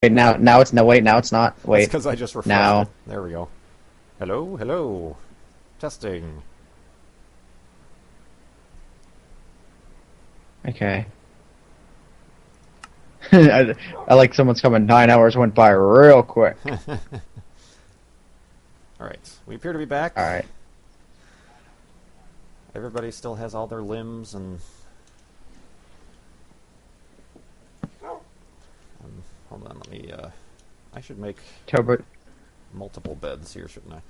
Wait, now it's no. Wait, now it's not. That's Wait, because I just refreshed now. it. There we go. Hello, hello. Testing. Okay. I like someone's coming. 9 hours went by real quick. Alright, we appear to be back. All right. Everybody still has all their limbs and... hold on, let me, I should make multiple beds here, shouldn't I?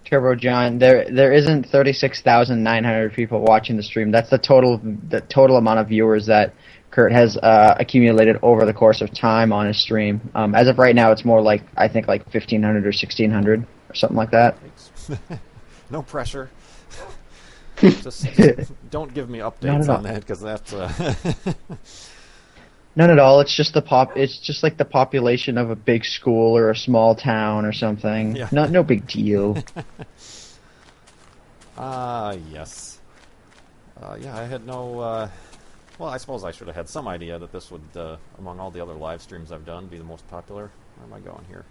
Turbo John, there isn't 36,900 people watching the stream. That's the total amount of viewers that Kurt has accumulated over the course of time on his stream. As of right now, it's more like I think like 1,500 or 1,600 or something like that. No pressure. Just don't give me updates on that because that's. None at all. It's just It's just like the population of a big school or a small town or something. Yeah. No big deal. Yes. Yeah, I had no. Well, I suppose I should have had some idea that this would, among all the other live streams I've done, be the most popular. Where am I going here?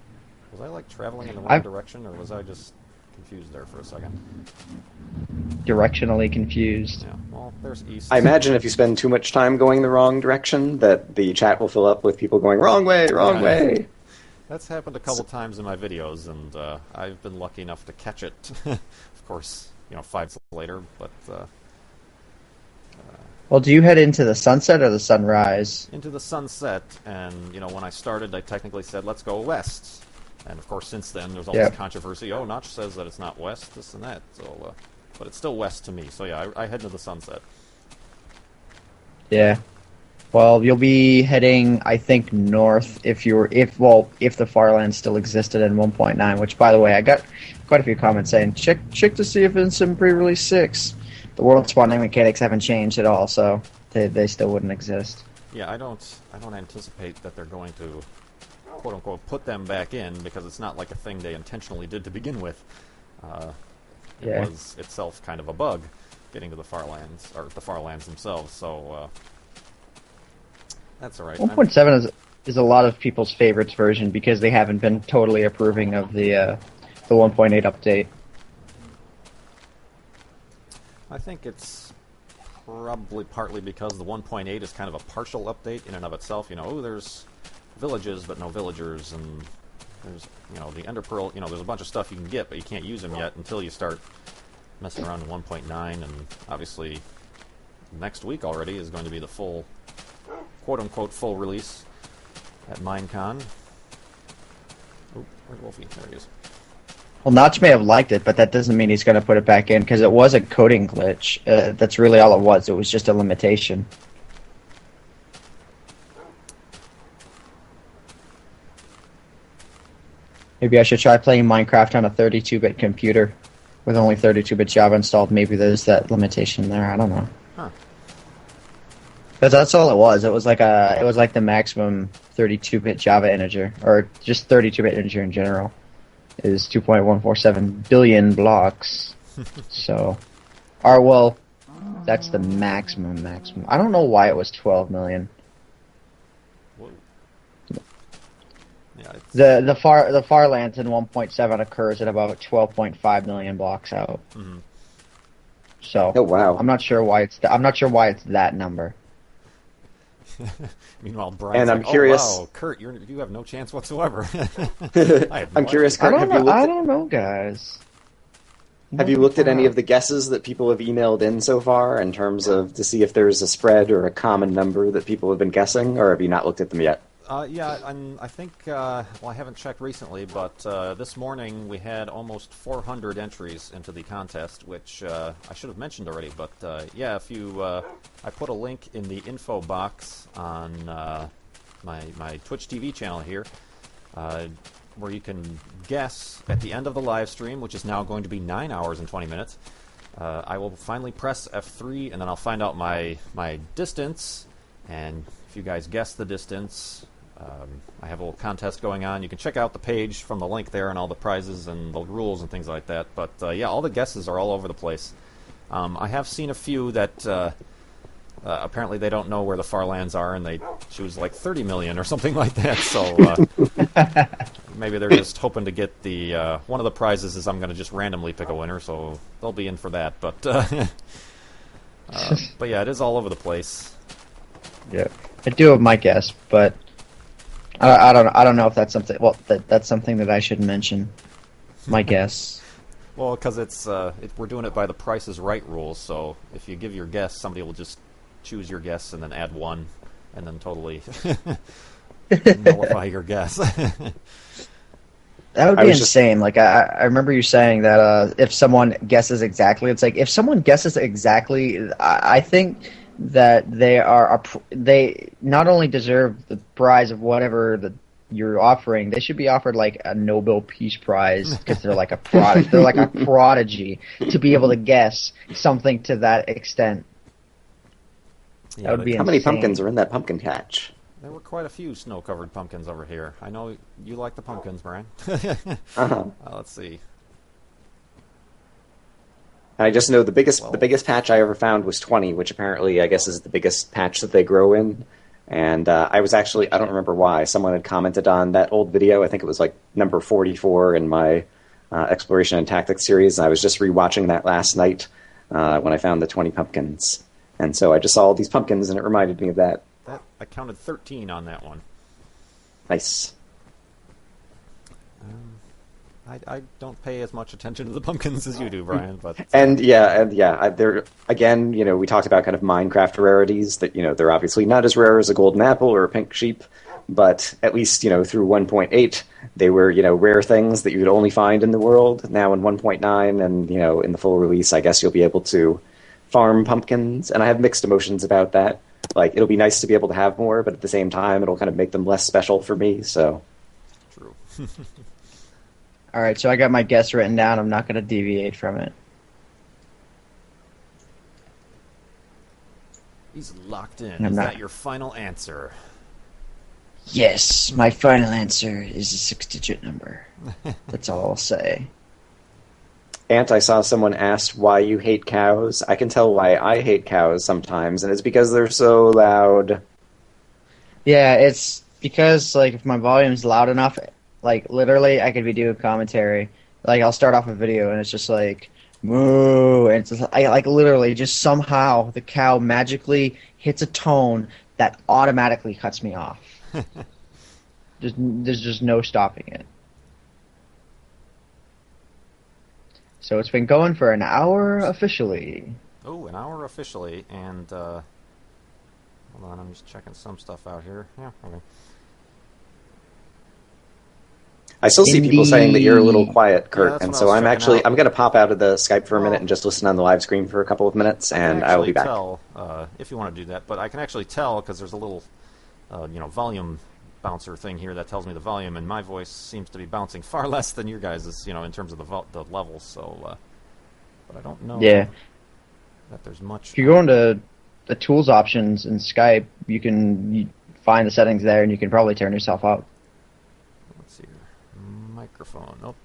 Was I like traveling in the wrong direction, or was I just confused there for a second? Directionally confused. Yeah. Well, there's east. I imagine if you spend too much time going the wrong direction, that the chat will fill up with people going wrong way, wrong way. That's happened a couple times in my videos, and I've been lucky enough to catch it. Of course, 5 minutes later, but. Well, do you head into the sunset or the sunrise? Into the sunset, and when I started, I technically said, "Let's go west." And of course, since then, there's all this controversy. Oh, Notch says that it's not west, this and that. So, but it's still west to me. So yeah, I head to the sunset. Yeah. Well, you'll be heading, I think, north if the Farland still existed in 1.9. Which, by the way, I got quite a few comments saying check to see if it's in pre-release 6. The world spawning mechanics haven't changed at all, so they still wouldn't exist. Yeah, I don't anticipate that they're going to quote unquote put them back in because it's not like a thing they intentionally did to begin with. It was itself kind of a bug getting to the Farlands or the Farlands themselves. So that's all right. 1.7 is a lot of people's favorites version because they haven't been totally approving of the 1.8 update. I think it's probably partly because the 1.8 is kind of a partial update in and of itself. There's villages but no villagers, and there's, the Ender Pearl, there's a bunch of stuff you can get, but you can't use them yet until you start messing around in 1.9, and obviously next week already is going to be the full, quote-unquote, full release at Minecon. Oh, where's Wolfie? There he is. Well, Notch may have liked it, but that doesn't mean he's going to put it back in, because it was a coding glitch. That's really all it was. It was just a limitation. Maybe I should try playing Minecraft on a 32-bit computer with only 32-bit Java installed. Maybe there's that limitation there. I don't know. Huh. Because that's all it was. It was like the maximum 32-bit Java integer, or just 32-bit integer in general, is 2.147 billion blocks. So, that's the maximum. I don't know why it was 12 million. Whoa. Yeah, The Farlands in 1.7 occurs at about 12.5 million blocks out. Mm-hmm. So, oh wow, I'm not sure why it's that number. Meanwhile, Brian's and I'm curious. Oh, wow, Kurt, you have no chance whatsoever. I'm curious, Kurt. I don't know, guys. Have you looked at any of the guesses that people have emailed in so far in terms of to see if there's a spread or a common number that people have been guessing, or have you not looked at them yet? Yeah, I think, well, I haven't checked recently, but this morning we had almost 400 entries into the contest, which I should have mentioned already, but yeah, if you, I put a link in the info box on my Twitch TV channel here, where you can guess at the end of the live stream, which is now going to be 9 hours and 20 minutes, I will finally press F3, and then I'll find out my distance, and if you guys guess the distance, I have a little contest going on. You can check out the page from the link there and all the prizes and the rules and things like that. But yeah, all the guesses are all over the place. I have seen a few that apparently they don't know where the far lands are, and they choose like 30 million or something like that. So maybe they're just hoping to get the one of the prizes is I'm going to just randomly pick a winner, so they'll be in for that. But but yeah, it is all over the place. Yeah, I do have my guess, but I don't know if that's something. Well, that's something that I should mention. My guess. Well, because we're doing it by the Price is Right rules. So if you give your guess, somebody will just choose your guess and then add one, and then totally nullify your guess. That would be insane. Like I remember you saying that if someone guesses exactly, it's like if someone guesses exactly, I think that they not only deserve the prize of whatever you're offering, they should be offered like a Nobel Peace Prize because they're like a product. They're like a prodigy to be able to guess something to that extent. Yeah, that would be How insane. many pumpkins are in that pumpkin patch? There were quite a few snow-covered pumpkins over here. I know you like the pumpkins, Brian. Let's see. I just know the biggest patch I ever found was 20, which apparently I guess is the biggest patch that they grow in. And I was actually, I don't remember why, someone had commented on that old video. I think it was like number 44 in my Exploration and Tactics series. I was just rewatching that last night when I found the 20 pumpkins. And so I just saw all these pumpkins and it reminded me of that. I counted 13 on that one. Nice. I don't pay as much attention to the pumpkins as you do, Brian. But They're again, we talked about kind of Minecraft rarities that they're obviously not as rare as a golden apple or a pink sheep, but at least through 1.8 they were rare things that you could only find in the world. Now in 1.9 and in the full release, I guess you'll be able to farm pumpkins, and I have mixed emotions about that. Like, it'll be nice to be able to have more, but at the same time, it'll kind of make them less special for me, so. True. Alright, so I got my guess written down. I'm not going to deviate from it. He's locked in. Is that your final answer? Yes, my final answer is a 6-digit number. That's all I'll say. Ant, I saw someone asked why you hate cows. I can tell why I hate cows sometimes, and it's because they're so loud. Yeah, it's because, like, if my volume's loud enough, like, literally, I could be doing commentary. Like, I'll start off a video, and it's just like, moo, and it's just, literally, just somehow the cow magically hits a tone that automatically cuts me off. There's just no stopping it. So it's been going for an hour officially. Oh, an hour officially, and hold on, I'm just checking some stuff out here. Yeah, okay. I still see people saying that you're a little quiet, Kurt, Yeah, and so I'm going to pop out of the Skype for a minute and just listen on the live screen for a couple of minutes, and I will be back. Tell, if you want to do that, but I can actually tell because there's a little, volume bouncer thing here that tells me the volume, and my voice seems to be bouncing far less than your guys's, in terms of the levels. So, but I don't know. Yeah. That there's much. If you go into the tools options in Skype, you find the settings there, and you can probably turn yourself up. Let's see here. Microphone. Nope.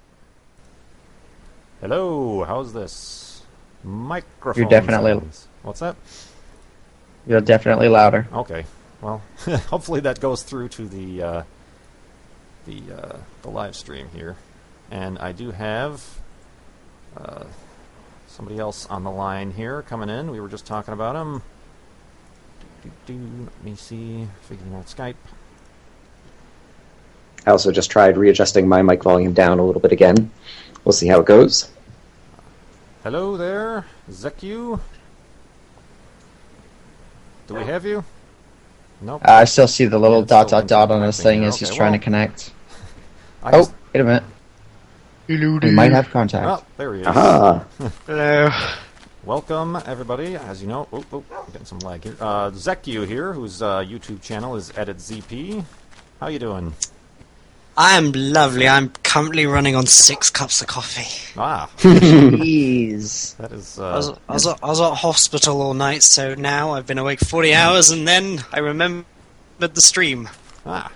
Hello. How's this? Microphone. You're definitely. Sounds. What's that? You're definitely louder. Okay. Well, hopefully that goes through to the live stream here, and I do have somebody else on the line here coming in. We were just talking about him. Let me see, figuring out Skype. I also just tried readjusting my mic volume down a little bit again. We'll see how it goes. Hello there, Zeku. Do we have you? Nope. I still see the little dot on this thing as he's trying to connect. Wait a minute. Hello, We might have contact. Oh, there he is. Aha! Hello. Welcome, everybody. As you know, I'm getting some lag here. Zeku here, whose YouTube channel is EditZP. How you doing? I am lovely. I'm currently running on 6 cups of coffee. Ah, Jeez. that is. I was at hospital all night, so now I've been awake 40 hours, and then I remembered the stream. Well,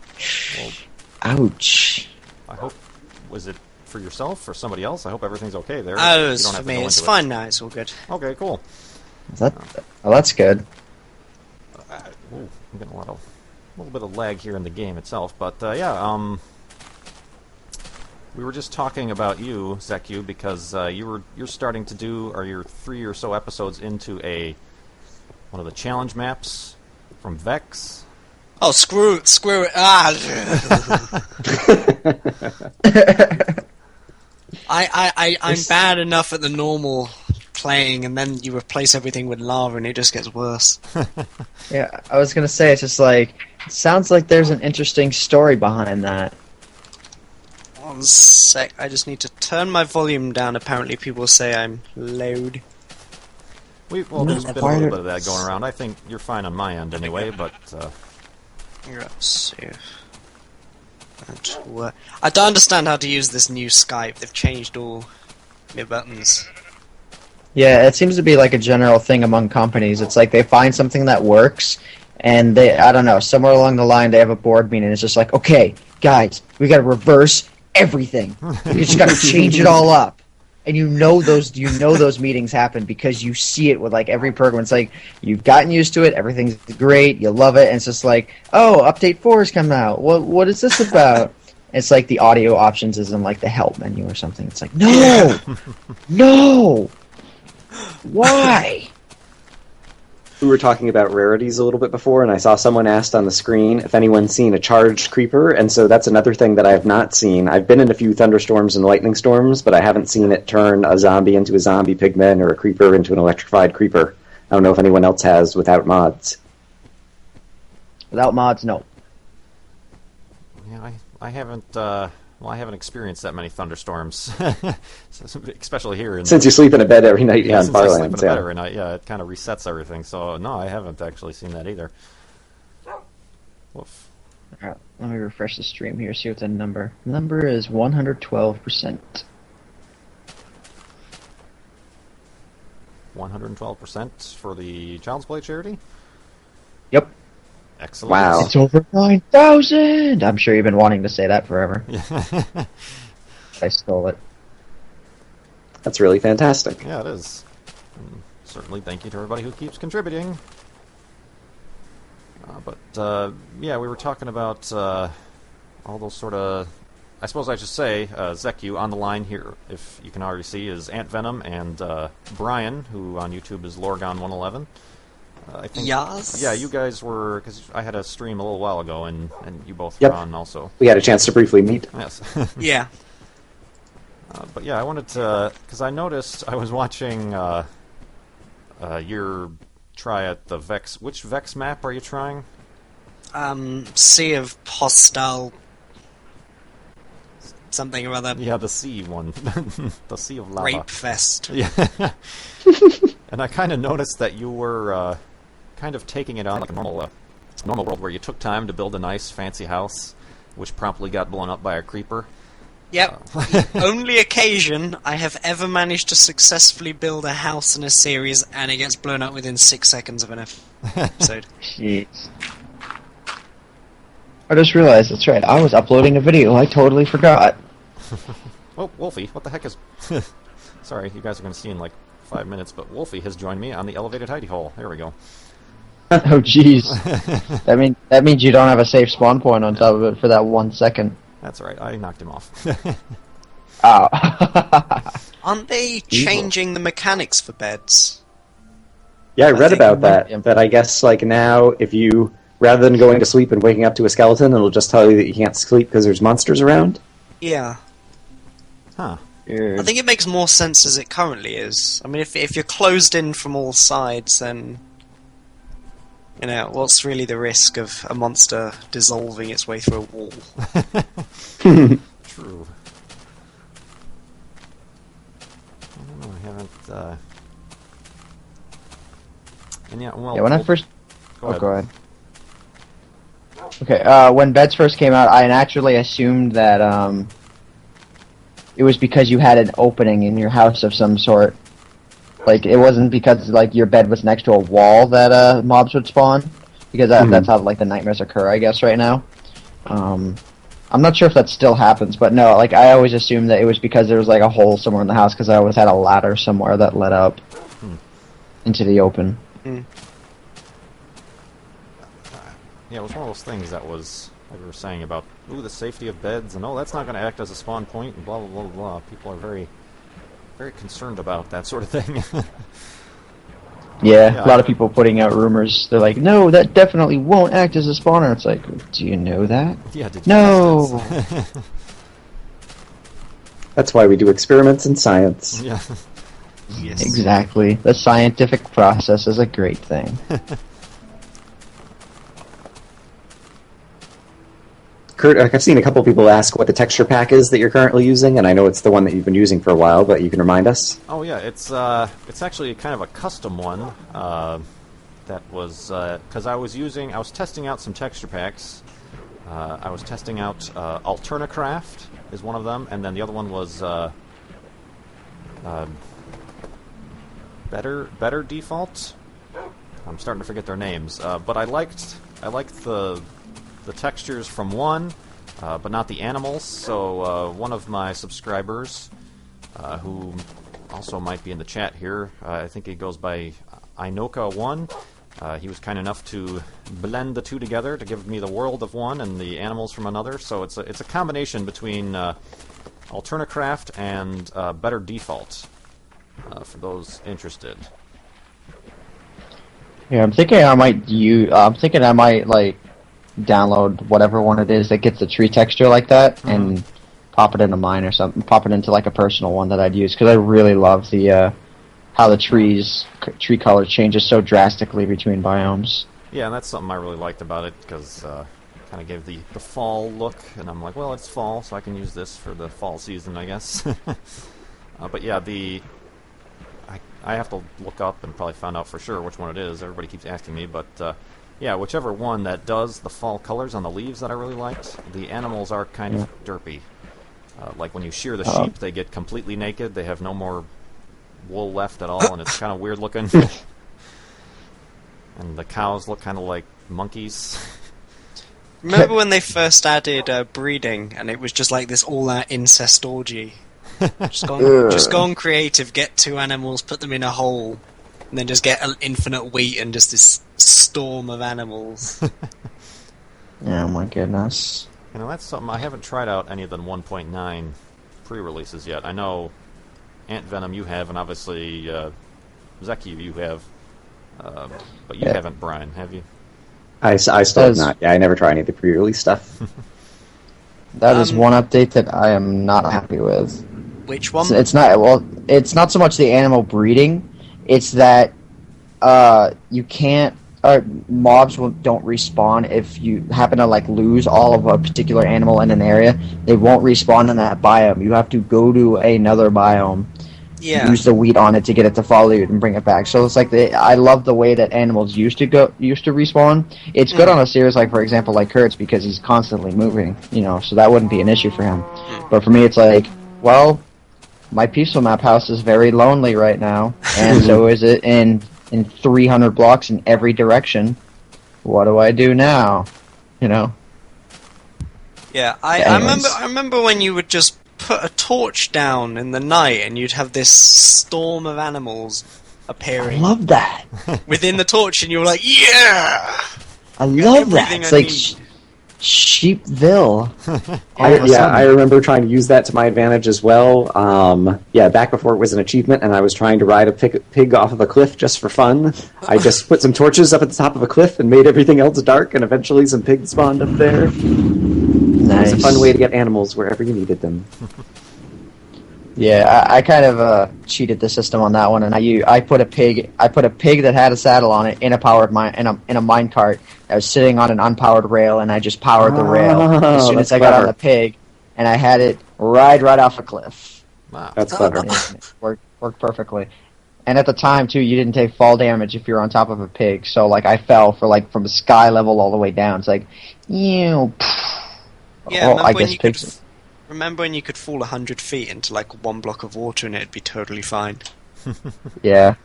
Ouch. I hope. Was it for yourself or somebody else? I hope everything's okay there. Oh, You it's don't for have to me. go It's into fine now. It's all good. Okay, cool. Well, that's good. Ooh, I'm getting a little bit of lag here in the game itself, but we were just talking about you, Zeku, because you're starting to do, or you're 3 or so episodes into one of the challenge maps from Vex. Oh, screw it! Ah. I'm bad enough at the normal playing, and then you replace everything with lava, and it just gets worse. Yeah, I was gonna say, it's just like, it sounds like there's an interesting story behind that. 1 sec, I just need to turn my volume down. Apparently people say I'm loud. There's been a little bit of that going around. I think you're fine on my end anyway, but... Let's see. I don't understand how to use this new Skype. They've changed all my buttons. Yeah, it seems to be like a general thing among companies. It's like they find something that works, and I don't know, somewhere along the line they have a board meeting, and it's just like, okay, guys, we gotta reverse everything. You just gotta change it all up. And you know those meetings happen because you see it with like every program. It's like you've gotten used to it, everything's great, you love it, and it's just like, oh, update 4 has come out. What is this about? It's like the audio options is in like the help menu or something. It's like, no, no, why? We were talking about rarities a little bit before, and I saw someone asked on the screen if anyone's seen a charged creeper, and so that's another thing that I have not seen. I've been in a few thunderstorms and lightning storms, but I haven't seen it turn a zombie into a zombie pigman or a creeper into an electrified creeper. I don't know if anyone else has without mods. Without mods, no. Yeah, I haven't... I haven't experienced that many thunderstorms, especially here. Since you sleep in a bed every night, on since I sleep in Farlands, a bed every night, it kind of resets everything. So no, I haven't actually seen that either. Woof. All right, let me refresh the stream here. See what the number. The number is 112%. 112% for the Child's Play charity. Yep. Excellent. Wow. It's over 9,000! I'm sure you've been wanting to say that forever. I stole it. That's really fantastic. Yeah, it is. And certainly thank you to everybody who keeps contributing. We were talking about all those sort of... I suppose I should say, Zeku on the line here, if you can already see, is Ant Venom and Brian, who on YouTube is Lorgon111. I think, yes. Yeah, you guys were, because I had a stream a little while ago, and you both Yep. were on also. We had a chance to briefly meet. Yes. Yeah. But yeah, I wanted to, because I noticed I was watching your try at the Vex. Which Vex map are you trying? Sea of Hostile... something or other. Yeah, the sea one. The Sea of Lava. Rape Fest. Yeah. And I kind of noticed that you were kind of taking it on like a normal world where you took time to build a nice fancy house, which promptly got blown up by a creeper. Yep. The only occasion I have ever managed to successfully build a house in a series and it gets blown up within 6 seconds of an episode. Jeez. I just realized, that's right, I was uploading a video, I totally forgot. Oh, Wolfie, what the heck is... Sorry, you guys are going to see in like 5 minutes, but Wolfie has joined me on the elevated hidey hole. There we go. Oh, jeez. that means you don't have a safe spawn point on top of it for that 1 second. That's right, I knocked him off. Oh. Aren't they changing the mechanics for beds? Yeah, I read think about it that. might be. That I guess like now, if you rather than going to sleep and waking up to a skeleton, it'll just tell you that you can't sleep because there's monsters around. Yeah. Huh. I think it makes more sense as it currently is. I mean, if you're closed in from all sides, then... You know, what's really the risk of a monster dissolving its way through a wall? True. I don't know, I haven't... And yeah, well... Yeah, when I first... Go ahead. Go ahead. Okay, when beds first came out, I naturally assumed that, it was because you had an opening in your house of some sort. Like, it wasn't because, like, your bed was next to a wall that, mobs would spawn. Because that's how, like, the nightmares occur, I guess, right now. I'm not sure if that still happens, but no, like, I always assumed that it was because there was, like, a hole somewhere in the house, because I always had a ladder somewhere that led up into the open. Yeah, it was one of those things that was, like we were saying about, ooh, the safety of beds, and oh, that's not going to act as a spawn point, and blah, blah, blah, blah. People are very, very concerned about that sort of thing. Yeah, a lot of people putting out rumors. They're like, no, that definitely won't act as a spawner. It's like, do you know that? Yeah, did you No! test this? That's why we do experiments in science. Yeah. Yes. Exactly. The scientific process is a great thing. Kurt, I've seen a couple people ask what the texture pack is that you're currently using, and I know it's the one that you've been using for a while, but you can remind us? Oh yeah, it's actually kind of a custom one. That was because I was testing out some texture packs. I was testing out Alternacraft is one of them, and then the other one was Better Default. I'm starting to forget their names, but I liked the textures from one, but not the animals. So one of my subscribers, who also might be in the chat here, I think he goes by Inoka1. He was kind enough to blend the two together to give me the world of one and the animals from another. So it's a combination between Alternacraft and Better Default, for those interested. Yeah, I'm thinking I might like download whatever one it is that gets the tree texture like that and pop it into mine or something. Pop it into like a personal one that I'd use because I really love the how the tree color changes so drastically between biomes. Yeah, and that's something I really liked about it because kind of gave the fall look, and I'm like, well, it's fall, so I can use this for the fall season, I guess. But yeah, I have to look up and probably find out for sure which one it is. Everybody keeps asking me, but yeah, whichever one that does the fall colors on the leaves that I really liked. The animals are kind of derpy. Like when you shear the sheep, they get completely naked. They have no more wool left at all, and it's kind of weird looking. And the cows look kind of like monkeys. Remember when they first added breeding, and it was just like this all-out incest orgy? Just go on creative, get two animals, put them in a hole, and then just get an infinite wheat and just this storm of animals. Oh my goodness. You know, that's something I haven't tried out any of the 1.9 pre-releases yet. I know Ant Venom you have, and obviously Zeki you have, but you haven't, Brian, have you? I still have not. Yeah, I never try any of the pre-release stuff. That is one update that I am not happy with. Which one? It's not so much the animal breeding. It's that you can't. Mobs don't respawn if you happen to like lose all of a particular animal in an area. They won't respawn in that biome. You have to go to another biome. Yeah. Use the wheat on it to get it to follow you and bring it back. So it's like I love the way that animals used to respawn. It's good on a series like, for example, like Kurt's because he's constantly moving, so that wouldn't be an issue for him. But for me, it's like, well, my peaceful map house is very lonely right now, and so is it in 300 blocks in every direction. What do I do now? Yeah, I remember when you would just put a torch down in the night and you'd have this storm of animals appearing. I love that. Within the torch, and you were like, yeah! I love that. It's like Sheepville. I remember trying to use that to my advantage as well. Back before it was an achievement and I was trying to ride a pig off of a cliff just for fun. I just put some torches up at the top of a cliff and made everything else dark, and eventually some pigs spawned up there. Nice. It was a fun way to get animals wherever you needed them. Yeah, I kind of cheated the system on that one, and I put a pig that had a saddle on it in a powered in a minecart that was sitting on an unpowered rail, and I just powered the rail as soon as I got on the pig, and I had it ride right off a cliff. Wow, that's clever. It worked perfectly. And at the time too, you didn't take fall damage if you're on top of a pig. So like I fell from the sky level all the way down. It's like, Yeah, remember when you could fall 100 feet into like one block of water and it'd be totally fine? Yeah.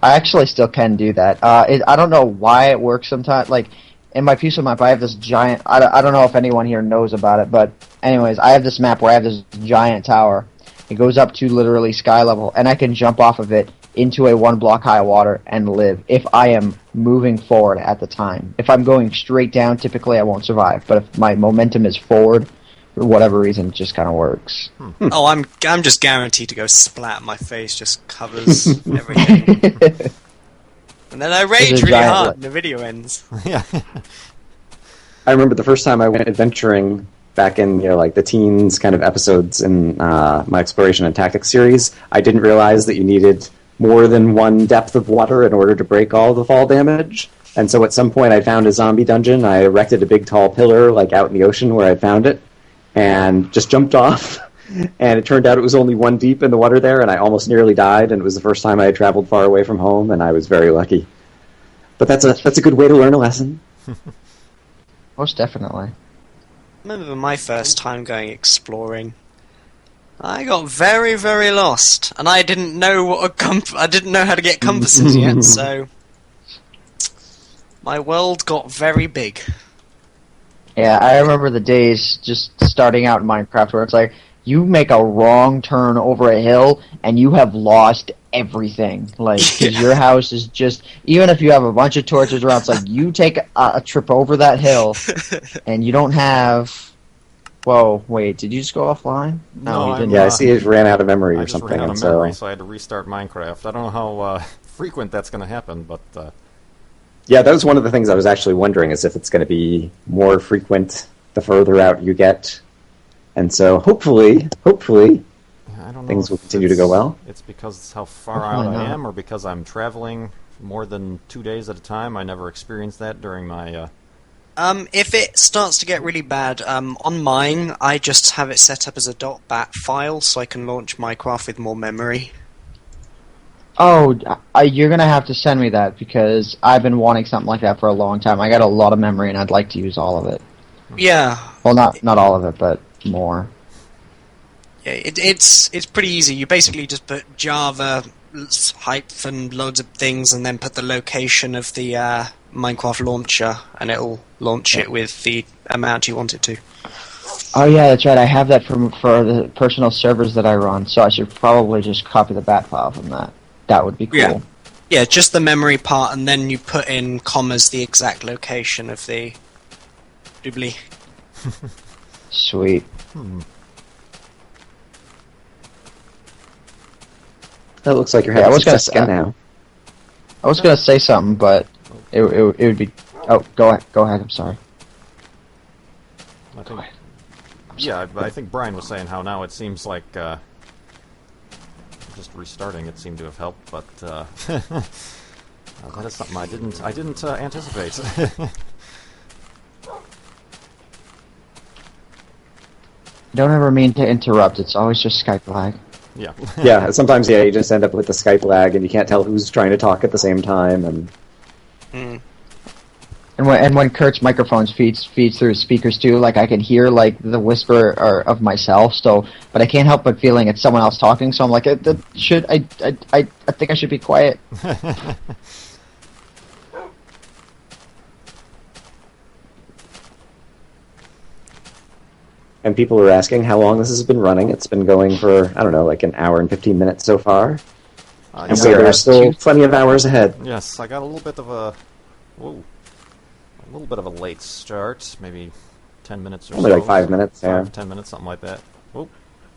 I actually still can do that. I don't know why it works sometimes. Like, in my piece of map, I have this giant... I don't know if anyone here knows about it, but anyways, I have this map where I have this giant tower. It goes up to literally sky level, and I can jump off of it into a 1 block high water and live if I am moving forward at the time. If I'm going straight down, typically I won't survive. But if my momentum is forward, for whatever reason, it just kind of works. Oh, I'm just guaranteed to go splat. My face just covers everything. And then I rage really hard and the video ends. Yeah. I remember the first time I went adventuring back in, like the teens kind of episodes in my exploration and tactics series. I didn't realize that you needed more than one depth of water in order to break all the fall damage. And so at some point I found a zombie dungeon. I erected a big tall pillar like out in the ocean where I found it and just jumped off. And it turned out it was only 1 deep in the water there, and I almost nearly died, and it was the first time I had traveled far away from home, and I was very lucky. But that's a good way to learn a lesson. Most definitely. I remember my first time going exploring. I got very, very lost, and I didn't know I didn't know how to get compasses yet, so my world got very big. Yeah, I remember the days just starting out in Minecraft where it's like, you make a wrong turn over a hill, and you have lost everything. Like, 'cause your house is just... Even if you have a bunch of torches around, it's like, you take a trip over that hill, and you don't have... Whoa, wait, did you just go offline? No, you didn't. Yeah, I see it ran out of memory I or just something. ran out and of memory, so I had to restart Minecraft. I don't know how frequent that's going to happen, but... Yeah, that was one of the things I was actually wondering, is if it's going to be more frequent the further out you get. And so hopefully, I don't know things if will continue to go well. It's because how far Hopefully out I not. am, or because I'm traveling more than 2 days at a time. I never experienced that during my... If it starts to get really bad, on mine, I just have it set up as a .bat file, so I can launch Minecraft with more memory. Oh, you're going to have to send me that, because I've been wanting something like that for a long time. I got a lot of memory, and I'd like to use all of it. Yeah. Well, not all of it, but more. Yeah, it's pretty easy. You basically just put Java hyphen loads of things, and then put the location of the Minecraft launcher, and it'll launch it with the amount you want it to. Oh yeah, that's right. I have that for the personal servers that I run, so I should probably just copy the bat file from that. That would be cool. Yeah. Yeah, just the memory part, and then you put in commas the exact location of the doobly. Sweet. That looks like you're Yeah, having I was gonna success again now. I was gonna say something, but it would be. Oh, go ahead. I'm sorry. I think, yeah, I think Brian was saying how now it seems like just restarting it seemed to have helped, but that is something I didn't anticipate. Don't ever mean to interrupt. It's always just Skype lag. Yeah. Yeah, sometimes you just end up with the Skype lag, and you can't tell who's trying to talk at the same time. And And when Kurt's microphone feeds through his speakers too, like I can hear like the whisper of myself. So, but I can't help but feeling it's someone else talking. So I'm like, I think I should be quiet. And people are asking how long this has been running. It's been going for, I don't know, like an hour and 15 minutes so far. And so there's still plenty of hours ahead. Yes, I got a little bit of a late start, maybe 10 minutes or so. Only like 5 minutes, yeah. 5 to 10 minutes, something like that. Oh.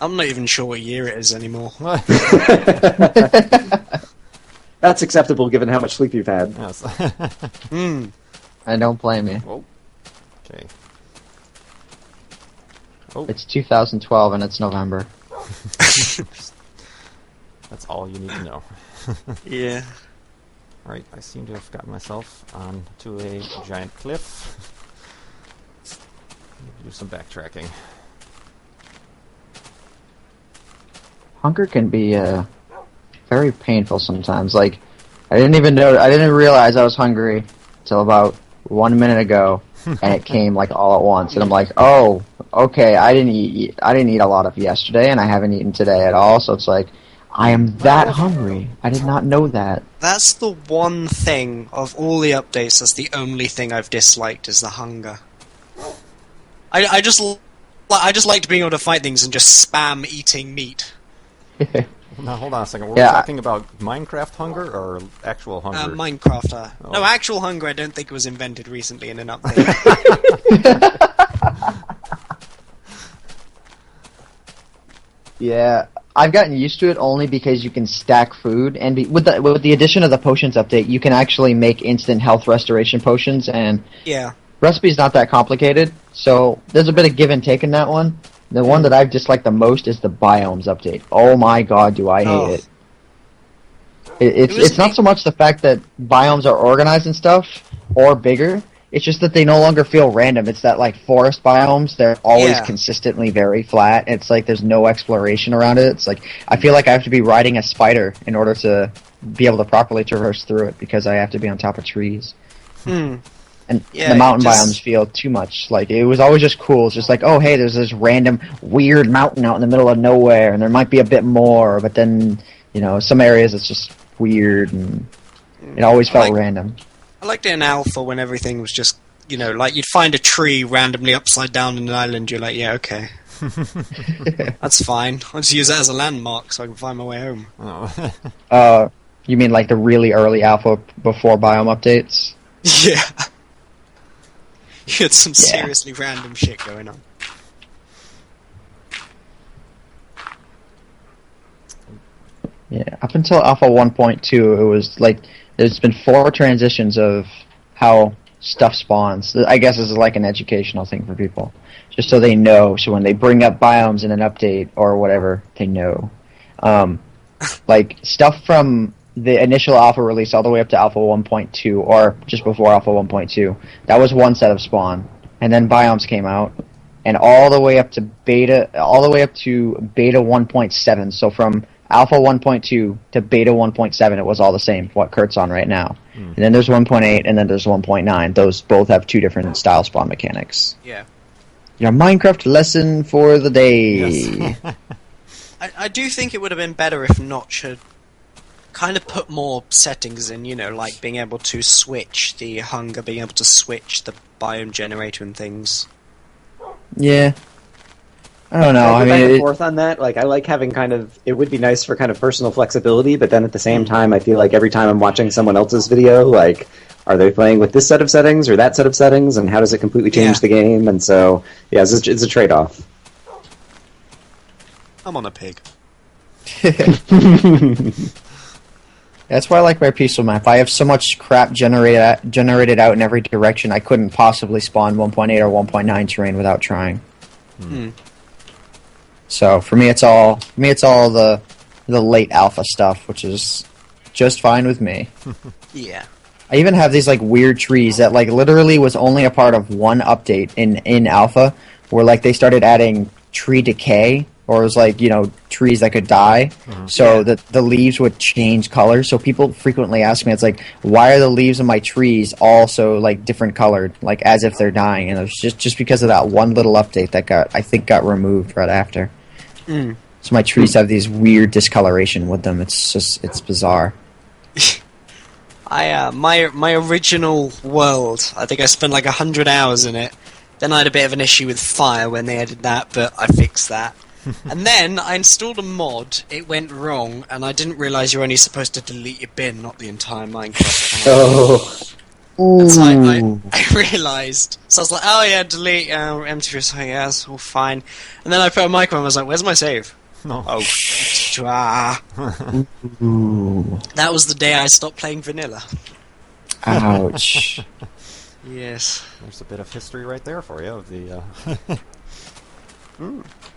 I'm not even sure what year it is anymore. That's acceptable given how much sleep you've had. Yes. I don't blame you. Oh. Okay. Oh. It's 2012 and it's November. That's all you need to know. Yeah. Right, I seem to have gotten myself onto a giant cliff. Need to do some backtracking. Hunger can be very painful sometimes. Like, I didn't realize I was hungry until about 1 minute ago, and it came like all at once. And I'm like, oh, okay, I didn't eat a lot of yesterday, and I haven't eaten today at all. So it's like, I am that hungry. I did not know that. That's the one thing of all the updates. That's the only thing I've disliked is the hunger. I just liked being able to fight things and just spam eating meat. Now, hold on a second. Were Yeah. we talking about Minecraft hunger or actual hunger? Minecraft. Oh. No, actual hunger I don't think was invented recently in an update. Yeah, I've gotten used to it only because you can stack food, and with the addition of the potions update, you can actually make instant health restoration potions, and Yeah. recipe's not that complicated, so there's a bit of give and take in that one. The one that I've disliked the most is the biomes update. Oh my god, do I hate it. It's not so much the fact that biomes are organized and stuff, or bigger, it's just that they no longer feel random. It's that, like, forest biomes, they're always consistently very flat. It's like there's no exploration around it. It's like, I feel like I have to be riding a spider in order to be able to properly traverse through it, because I have to be on top of trees. And the mountain biomes feel too much. Like, it was always just cool. It's just like, oh, hey, there's this random weird mountain out in the middle of nowhere, and there might be a bit more, but then, you know, some areas it's just weird, and it always felt random. I liked it in Alpha when everything was just, you know, like you'd find a tree randomly upside down in an island, you're like, yeah, okay. That's fine. I'll just use that as a landmark so I can find my way home. Oh. You mean like the really early Alpha before biome updates? Yeah. You had some seriously random shit going on. Yeah, up until Alpha 1.2, it was like, there's been 4 transitions of how stuff spawns. I guess this is like an educational thing for people, just so they know, so when they bring up biomes in an update or whatever, they know. Like, stuff from the initial Alpha release all the way up to Alpha 1.2, or just before Alpha 1.2, that was one set of spawn, and then biomes came out, and all the way up to Beta 1.7, so from Alpha 1.2 to Beta 1.7, it was all the same, what Kurt's on right now. And then there's 1.8, and then there's 1.9. Those both have 2 different style spawn mechanics. Yeah. Your Minecraft lesson for the day. Yes. I do think it would have been better if Notch had kind of put more settings in, you know, like being able to switch the hunger, being able to switch the biome generator and things. Yeah. I don't know. I I go back and mean, forth on that. Like, I like having kind of. It would be nice for kind of personal flexibility, but then at the same time, I feel like every time I'm watching someone else's video, like, are they playing with this set of settings or that set of settings, and how does it completely change the game? And so, yeah, it's a trade-off. I'm on a pig. that's why I like my peaceful map. I have so much crap generated out in every direction. I couldn't possibly spawn 1.8 or 1.9 terrain without trying. So for me, it's all the late alpha stuff, which is just fine with me. Yeah. I even have these like weird trees that like literally was only a part of one update in alpha, where like they started adding tree decay, or it was like, you know, trees that could die, so that the leaves would change color. So people frequently ask me, it's like, why are the leaves of my trees all so like different colored, like as if they're dying? And it was just because of that one little update that I think got removed right after. So my trees have these weird discoloration with them. It's bizarre. My original world, I think I spent like 100 hours in it. Then I had a bit of an issue with fire when they added that, but I fixed that. And then I installed a mod, it went wrong, and I didn't realise you're only supposed to delete your bin, not the entire Minecraft file. And so I realised, so I was like, oh yeah, delete empty, so yeah, that's all fine. And then I put a micro and I was like, where's my save? No. Oh, that was the day I stopped playing vanilla. Ouch. Yes. There's a bit of history right there for you of the.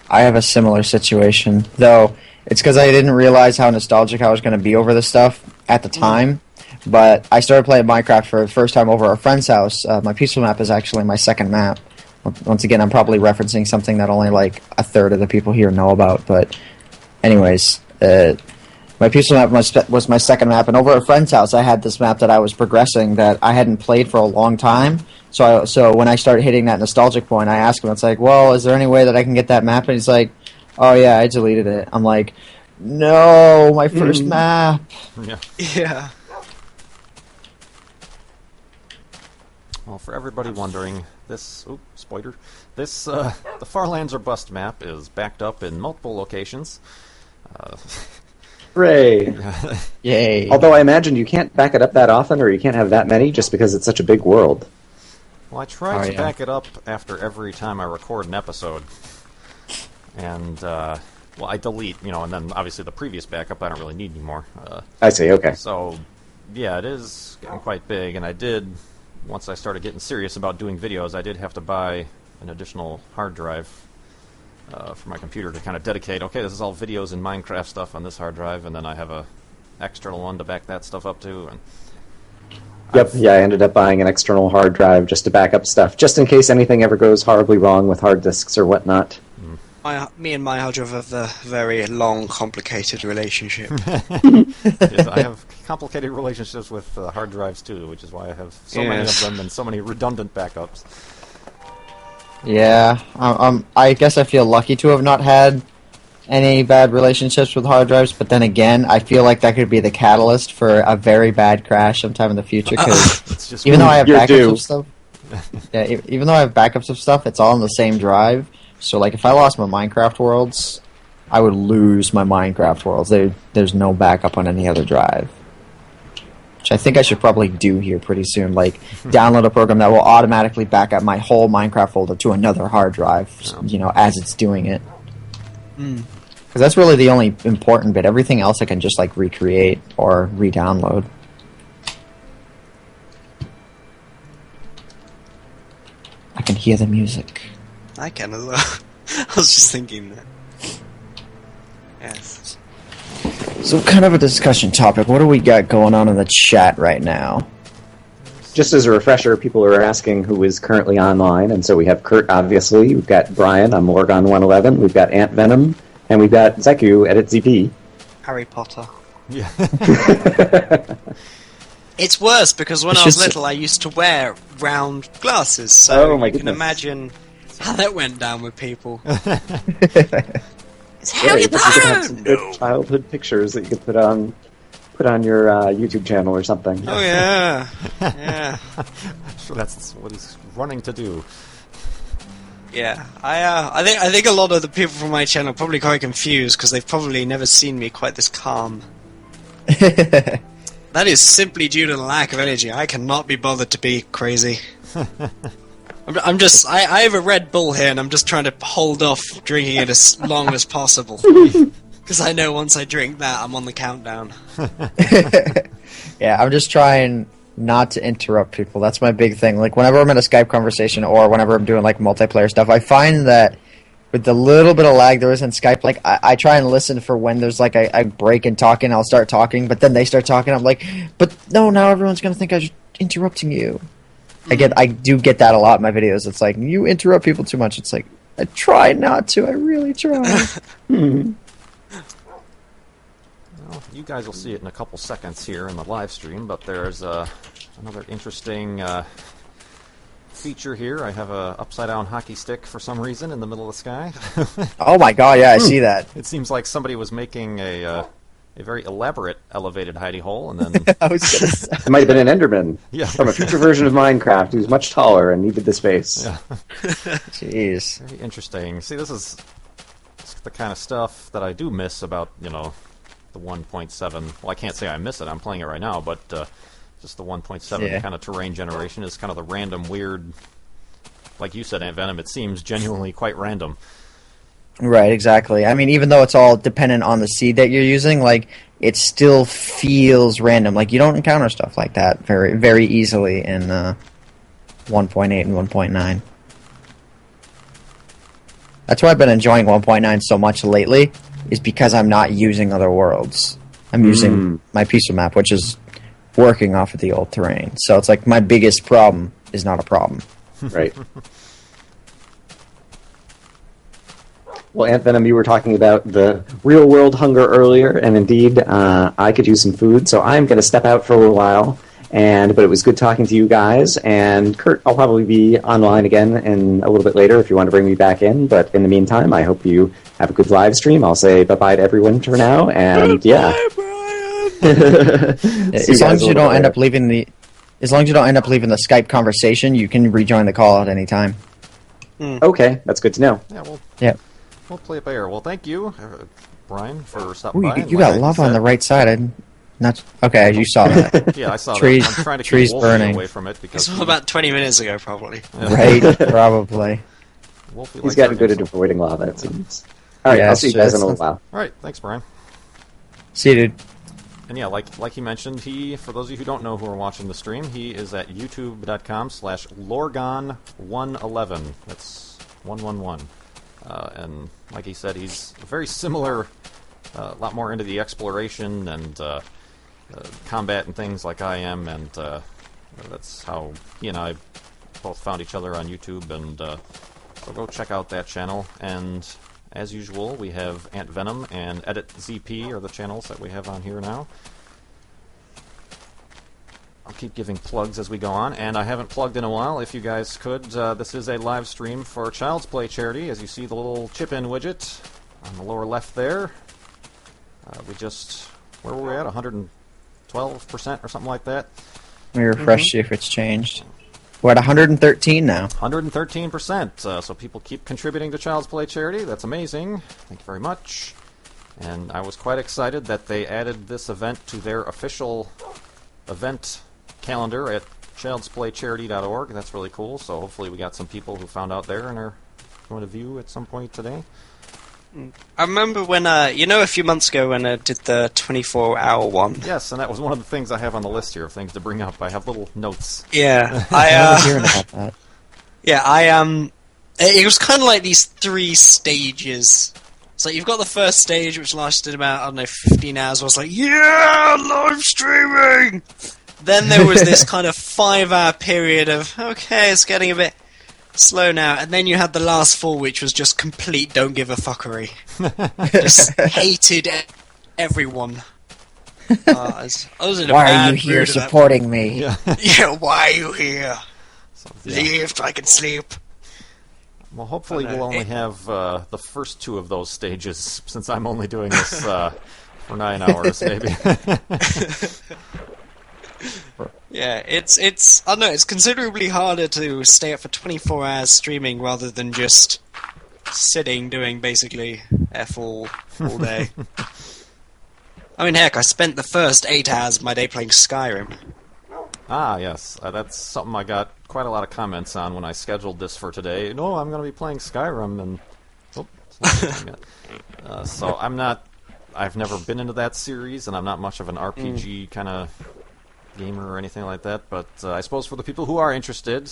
I have a similar situation, though it's because I didn't realize how nostalgic I was going to be over this stuff at the time. But I started playing Minecraft for the first time over a friend's house. My peaceful map is actually my second map. Once again, I'm probably referencing something that only like a third of the people here know about. But anyways, my peaceful map was my second map. And over at a friend's house, I had this map that I was progressing that I hadn't played for a long time. So when I started hitting that nostalgic point, I asked him, it's like, well, is there any way that I can get that map? And he's like, oh yeah, I deleted it. I'm like, no, my first map. Yeah. Well, for everybody wondering, this spoiler. This the Farlands or Bust map is backed up in multiple locations. Hooray! Yay. Although I imagine you can't back it up that often, or you can't have that many, just because it's such a big world. Well, I try to back it up after every time I record an episode. And, well, I delete, and then obviously the previous backup I don't really need anymore. I see, okay. So, yeah, it is getting quite big, and I did, once I started getting serious about doing videos, I did have to buy an additional hard drive for my computer to kind of dedicate, okay, this is all videos and Minecraft stuff on this hard drive, and then I have a external one to back that stuff up to, and... Yep, I ended up buying an external hard drive just to back up stuff, just in case anything ever goes horribly wrong with hard disks or whatnot. Me and my hard drive have a very long, complicated relationship. Yes, I have complicated relationships with hard drives too, which is why I have so many of them and so many redundant backups. Yeah, I guess I feel lucky to have not had any bad relationships with hard drives, but then again, I feel like that could be the catalyst for a very bad crash sometime in the future, because even though I have backups of stuff, even though I have backups of stuff, it's all on the same drive, so like if I lost my Minecraft worlds, I would lose my Minecraft worlds. There's no backup on any other drive. Which I think I should probably do here pretty soon, like download a program that will automatically back up my whole Minecraft folder to another hard drive, as it's doing it. Because that's really the only important bit. Everything else I can just like recreate or re-download. I can hear the music. I can as well. I was just thinking that. Yes. So kind of a discussion topic. What do we got going on in the chat right now? Just as a refresher, people are asking who is currently online, and so we have Kurt, obviously. We've got Brian on Morgon111. We've got Ant Venom. And we've got Zeku at ZP. Harry Potter. Yeah. It's worse because when I was little, I used to wear round glasses, so you can imagine how that went down with people. It's Harry Potter. You could have some good childhood pictures that you could put on your YouTube channel or something. Oh yeah, yeah. So that's what he's running to do. Yeah, I think a lot of the people from my channel are probably quite confused because they've probably never seen me quite this calm. That is simply due to the lack of energy. I cannot be bothered to be crazy. I have a Red Bull here and I'm just trying to hold off drinking it as long as possible. Because I know once I drink that, I'm on the countdown. Yeah, I'm just trying not to interrupt people. That's my big thing. Like, whenever I'm in a Skype conversation or whenever I'm doing, like, multiplayer stuff, I find that with the little bit of lag there is in Skype, like, I try and listen for when there's, like, a break in talking. I'll start talking, but then they start talking. I'm like, but no, now everyone's going to think I'm interrupting you. I do get that a lot in my videos. It's like, you interrupt people too much. It's like, I try not to. I really try. Well, you guys will see it in a couple seconds here in the live stream, but there's another interesting feature here. I have a upside-down hockey stick for some reason in the middle of the sky. Oh my god, yeah, I see that. It seems like somebody was making a very elaborate elevated hidey hole, and then... I was gonna say. It might have been an Enderman from a future version of Minecraft who's much taller and needed the space. Yeah. Jeez. Very interesting. See, this is the kind of stuff that I do miss about, the 1.7. Well, I can't say I miss it. I'm playing it right now, but just the 1.7 kind of terrain generation is kind of the random, weird... Like you said, Ant Venom, it seems genuinely quite random. Right, exactly. I mean, even though it's all dependent on the seed that you're using, like, it still feels random. Like, you don't encounter stuff like that very, very easily in 1.8 and 1.9. That's why I've been enjoying 1.9 so much lately, is because I'm not using other worlds. I'm using my pixel map, which is working off of the old terrain. So it's like my biggest problem is not a problem. Right. Well, Ant Venom, you were talking about the real-world hunger earlier, and indeed, I could use some food, so I'm going to step out for a little while. But it was good talking to you guys, and Kurt, I'll probably be online again in a little bit later if you want to bring me back in. But in the meantime, I hope you have a good live stream. I'll say bye-bye to everyone for now, and yeah. Bye, Brian! As long as you don't end up leaving the Skype conversation, you can rejoin the call at any time. Okay, that's good to know. Yeah, Yeah. We'll play it by ear. Well, thank you, Brian, for stopping Ooh, by. you got lava on the right side. Okay, you saw that. Yeah, I saw Trees, that. I'm trying to trees keep Wolfie burning. away from it because It's about 20 minutes ago, probably. Right, probably. Wolfie He's likes gotten good hurting at himself. avoiding lava, it seems. Alright, Yeah, I'll see you guys in a little while. All right, thanks, Brian. See you, dude. And yeah, like he mentioned, for those of you who don't know who are watching the stream, he is at youtube.com/Lorgon111. That's 111. And like he said, he's very similar, a lot more into the exploration and combat and things like I am, and that's how he and I both found each other on YouTube, and so go check out that channel. And as usual, we have Ant Venom and Edit ZP are the channels that we have on here now. I'll keep giving plugs as we go on, and I haven't plugged in a while. If you guys could, this is a live stream for Child's Play charity. As you see the little chip-in widget on the lower left there. Where were we at? 112% or something like that? Let me refresh, see if it's changed. We're at 113 now. 113%. So people keep contributing to Child's Play charity. That's amazing. Thank you very much. And I was quite excited that they added this event to their official event calendar at childsplaycharity.org. That's really cool. So hopefully we got some people who found out there and are going to view at some point today. I remember when, a few months ago when I did the 24-hour one. Yes, and that was one of the things I have on the list here of things to bring up. I have little notes. Yeah, I was hearing about that. Yeah, it was kind of like these 3 stages. So you've got the first stage, which lasted about, I don't know, 15 hours. I was like, yeah, live streaming! Then there was this kind of 5-hour period of, okay, it's getting a bit slow now. And then you had the last 4, which was just complete don't give a fuckery. Just hated everyone. I was in a Why bad are you here mood at that supporting me? Yeah. Yeah, why are you here? So, yeah. Leave so I can sleep. Well, hopefully we'll only have the first 2 of those stages, since I'm only doing this for 9 hours, maybe. Yeah, it's I don't know, it's considerably harder to stay up for 24 hours streaming rather than just sitting doing basically F all day. I mean, heck, I spent the first 8 hours of my day playing Skyrim. Ah, yes. That's something I got quite a lot of comments on when I scheduled this for today. No, I'm going to be playing Skyrim, and... Oh, so I've never been into that series, and I'm not much of an RPG kind of gamer or anything like that, but I suppose for the people who are interested,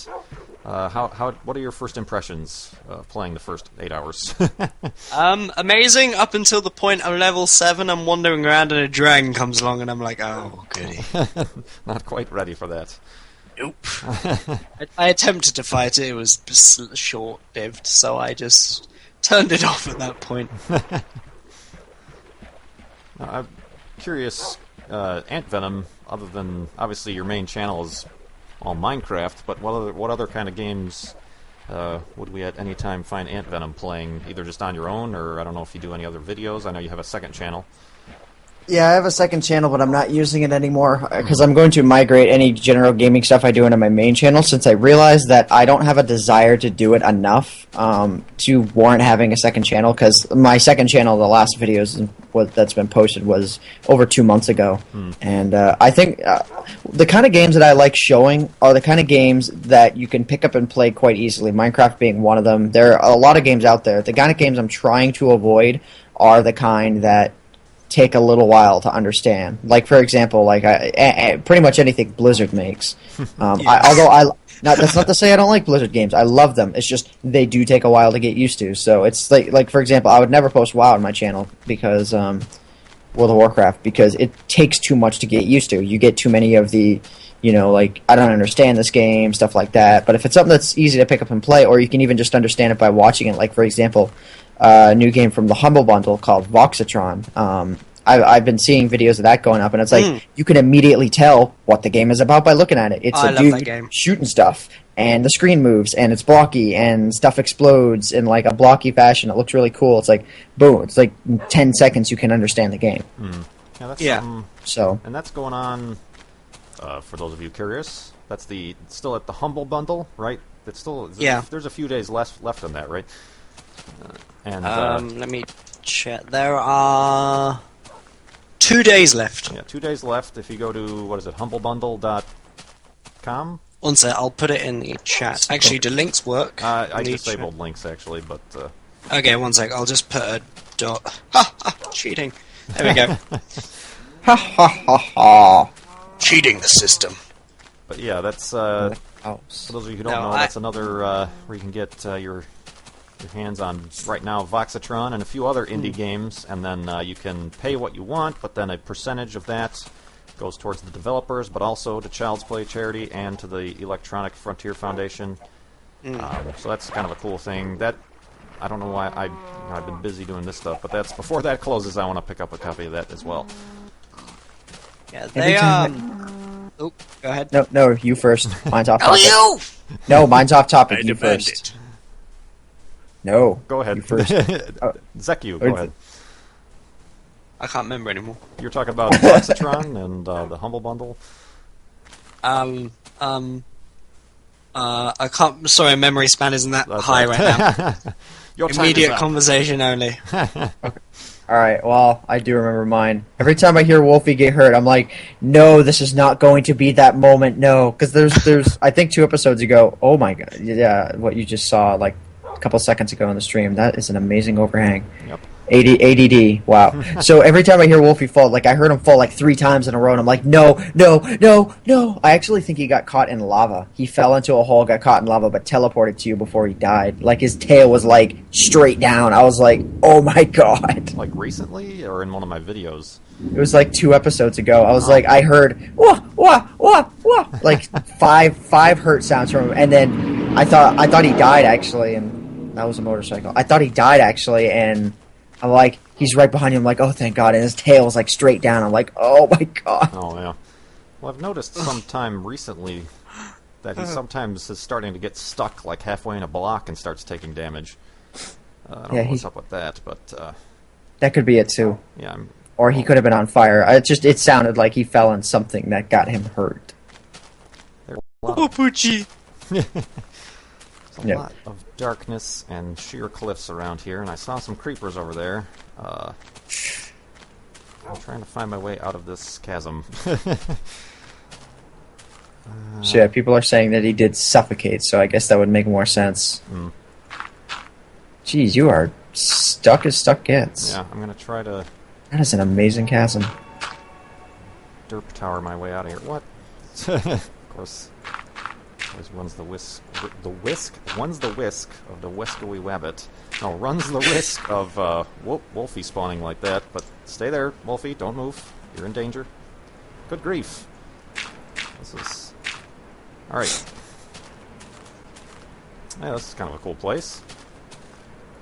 what are your first impressions of playing the first 8 hours? Amazing up until the point I'm level 7, I'm wandering around and a dragon comes along and I'm like, oh, goody. Not quite ready for that. Nope. I attempted to fight it, it was short-lived, so I just turned it off at that point. I'm curious, Ant Venom, other than obviously your main channel is all Minecraft, but what other kind of games would we at any time find Ant Venom playing, either just on your own, or I don't know if you do any other videos? I know you have a second channel. Yeah, I have a second channel, but I'm not using it anymore because I'm going to migrate any general gaming stuff I do into my main channel since I realized that I don't have a desire to do it enough to warrant having a second channel because my second channel, the last videos that's been posted was over 2 months ago. And I think the kind of games that I like showing are the kind of games that you can pick up and play quite easily, Minecraft being one of them. There are a lot of games out there. The kind of games I'm trying to avoid are the kind that take a little while to understand. Like, for example, like pretty much anything Blizzard makes. That's not to say I don't like Blizzard games. I love them. It's just they do take a while to get used to. So it's like for example, I would never post WoW on my channel because World of Warcraft because it takes too much to get used to. You get too many of the like, I don't understand this game, stuff like that. But if it's something that's easy to pick up and play, or you can even just understand it by watching it, like, for example, a new game from the Humble Bundle called Voxatron. I've been seeing videos of that going up, and it's like, you can immediately tell what the game is about by looking at it. It's a dude shooting stuff, and the screen moves, and it's blocky, and stuff explodes in, like, a blocky fashion. It looks really cool. It's like, boom, it's like in 10 seconds you can understand the game. Yeah, that's So. And that's going on... for those of you curious, that's still at the Humble Bundle, right? It's still there's a few days left on that, right? Let me check. There are 2 days left. Yeah, 2 days left. If you go to, what is it, humblebundle.com? One sec, I'll put it in the chat. Actually, do links work? I disabled links, actually, but... Okay, one sec, I'll just put a dot... Ha ha! Cheating! There we go. Ha ha ha ha! Cheating the system. But yeah, that's... for those of you who don't know, that's another where you can get your hands on, right now, Voxatron and a few other indie games, and then you can pay what you want, but then a percentage of that goes towards the developers, but also to Child's Play Charity and to the Electronic Frontier Foundation. So that's kind of a cool thing. That I don't know why I've been busy doing this stuff, but that's before that closes. I want to pick up a copy of that as well. Yeah, they Oh, go ahead. No, you first. Mine's off topic. Oh, you! No, mine's off topic. You first. No. Go ahead. You first. Zeku, go ahead. I can't remember anymore. You're talking about Voxatron and the Humble Bundle. I can't. Sorry, memory span isn't that high right now. Your time Immediate is up. conversation only. Alright, well, I do remember mine. Every time I hear Wolfie get hurt, I'm like, no, this is not going to be that moment, no. Because there's, I think 2 episodes ago, oh my god, yeah, what you just saw, like, a couple seconds ago on the stream, that is an amazing overhang. Yep. ADD, wow. So every time I hear Wolfie fall, like, I heard him fall like 3 times in a row, and I'm like, no. I actually think he got caught in lava. He fell into a hole, got caught in lava, but teleported to you before he died. Like, his tail was, like, straight down. I was like, oh my god. Like recently, or in one of my videos? It was like 2 episodes ago. I was like, I heard, wah, wah, wah, wah, like, five hurt sounds from him, and then I thought he died, actually, and that was a motorcycle. I thought he died, actually, and I'm like, he's right behind you. I'm like, oh, thank God. And his tail is like straight down. I'm like, oh my God. Oh, yeah. Well, I've noticed sometime recently that he sometimes is starting to get stuck like halfway in a block and starts taking damage. I don't know what's up with that, but... that could be it, too. Yeah. Or he could have been on fire. It sounded like he fell in something that got him hurt. Oh, Poochie! There's a lot of darkness and sheer cliffs around here, and I saw some creepers over there. I'm trying to find my way out of this chasm. So yeah, people are saying that he did suffocate, so I guess that would make more sense. Jeez, you are stuck as stuck gets. Yeah, I'm gonna try to... That is an amazing chasm. Derp tower my way out of here. What? Of course... Always runs the whisk. Runs the whisk of the Wescowy Wabbit. No, runs the risk of Wolfie spawning like that. But stay there, Wolfie. Don't move. You're in danger. Good grief. This is all right. Yeah, this is kind of a cool place.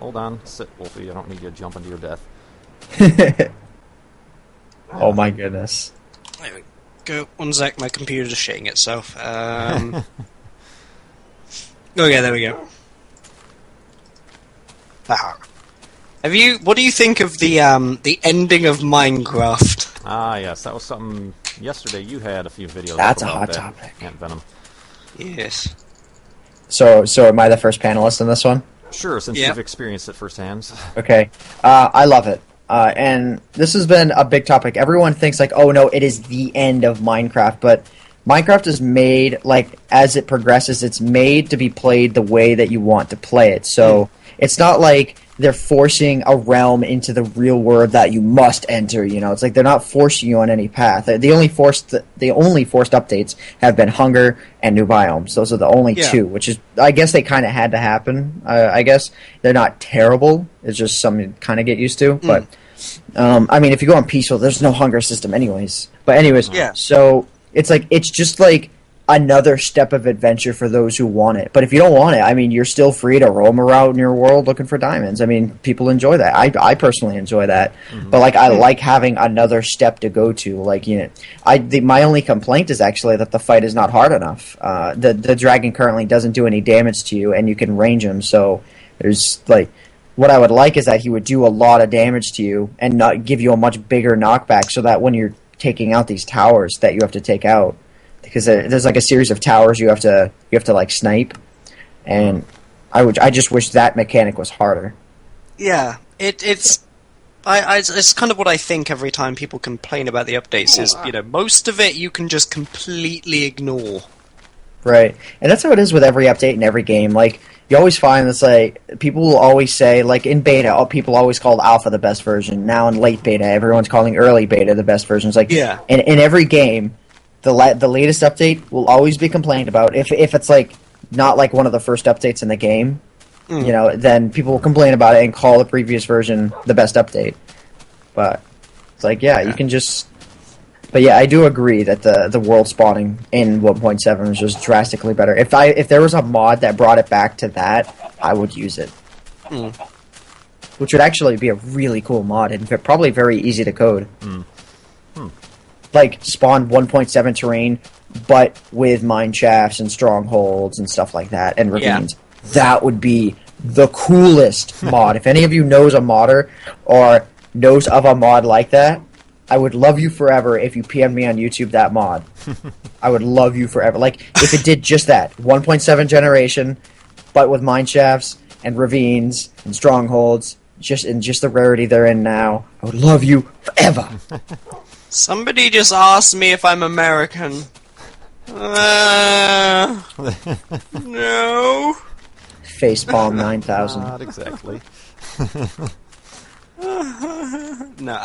Hold on, sit, Wolfie. I don't need you jumping to your death. Oh my goodness. There we go. One sec. My computer's shitting itself. Oh yeah, there we go. What do you think of the ending of Minecraft? Ah, yes, that was something yesterday. You had a few videos. That's a about hot that. topic. Ant Venom. Yes. So am I the first panelist in this one? Sure, since you've experienced it firsthand. Okay. I love it. And this has been a big topic. Everyone thinks like, oh no, it is the end of Minecraft, but Minecraft is made, like, as it progresses, it's made to be played the way that you want to play it. So it's not like they're forcing a realm into the real world that you must enter, you know. It's like they're not forcing you on any path. The only forced updates have been hunger and new biomes. Those are the only 2, which is, I guess they kind of had to happen. I guess they're not terrible. It's just something to kind of get used to. But, I mean, if you go on peaceful, there's no hunger system anyways. But anyways, so... It's just like another step of adventure for those who want it. But if you don't want it, I mean, you're still free to roam around in your world looking for diamonds. I mean, people enjoy that. I personally enjoy that. But like, I like having another step to go to. Like, you know, my only complaint is actually that the fight is not hard enough. The dragon currently doesn't do any damage to you, and you can range him. So there's like, what I would like is that he would do a lot of damage to you and not give you a much bigger knockback, so that when you're taking out these towers that you have to take out, because there's like a series of towers you have to like snipe, and I just wish that mechanic was harder. Yeah, it's it's kind of what I think every time people complain about the updates is, most of it you can just completely ignore. Right, and that's how it is with every update in every game. Like, you always find this, like, people will always say, like, in beta, people always called alpha the best version. Now in late beta, everyone's calling early beta the best version. It's like, Yeah. in every game, the latest update will always be complained about. If it's, like, not, like, one of the first updates in the game, then people will complain about it and call the previous version the best update. But it's like, you can just... But yeah, I do agree that the world spawning in 1.7 was just drastically better. If there was a mod that brought it back to that, I would use it. Which would actually be a really cool mod and probably very easy to code. Like, spawn 1.7 terrain, but with mine shafts and strongholds and stuff like that, and ravines. Yeah. That would be the coolest mod. If any of you knows a modder or knows of a mod like that, I would love you forever if you PM me on YouTube that mod. I would love you forever. Like, if it did just that. 1.7 generation, but with mine shafts and ravines and strongholds, just the rarity they're in now. I would love you forever. Somebody just asked me if I'm American. No. Facepalm 9000. Not exactly. No,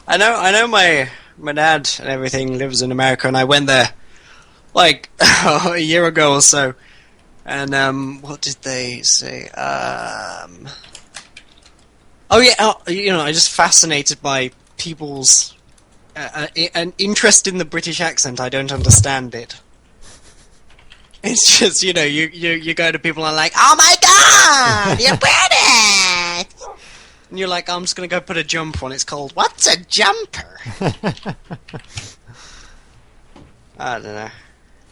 I know my dad and everything lives in America, and I went there like a year ago or so. And what did they say? I just fascinated by people's an interest in the British accent. I don't understand it. It's just you go to people and like, oh my god, you're British. And you're like, I'm just going to go put a jumper on. It's called, what's a jumper? I don't know.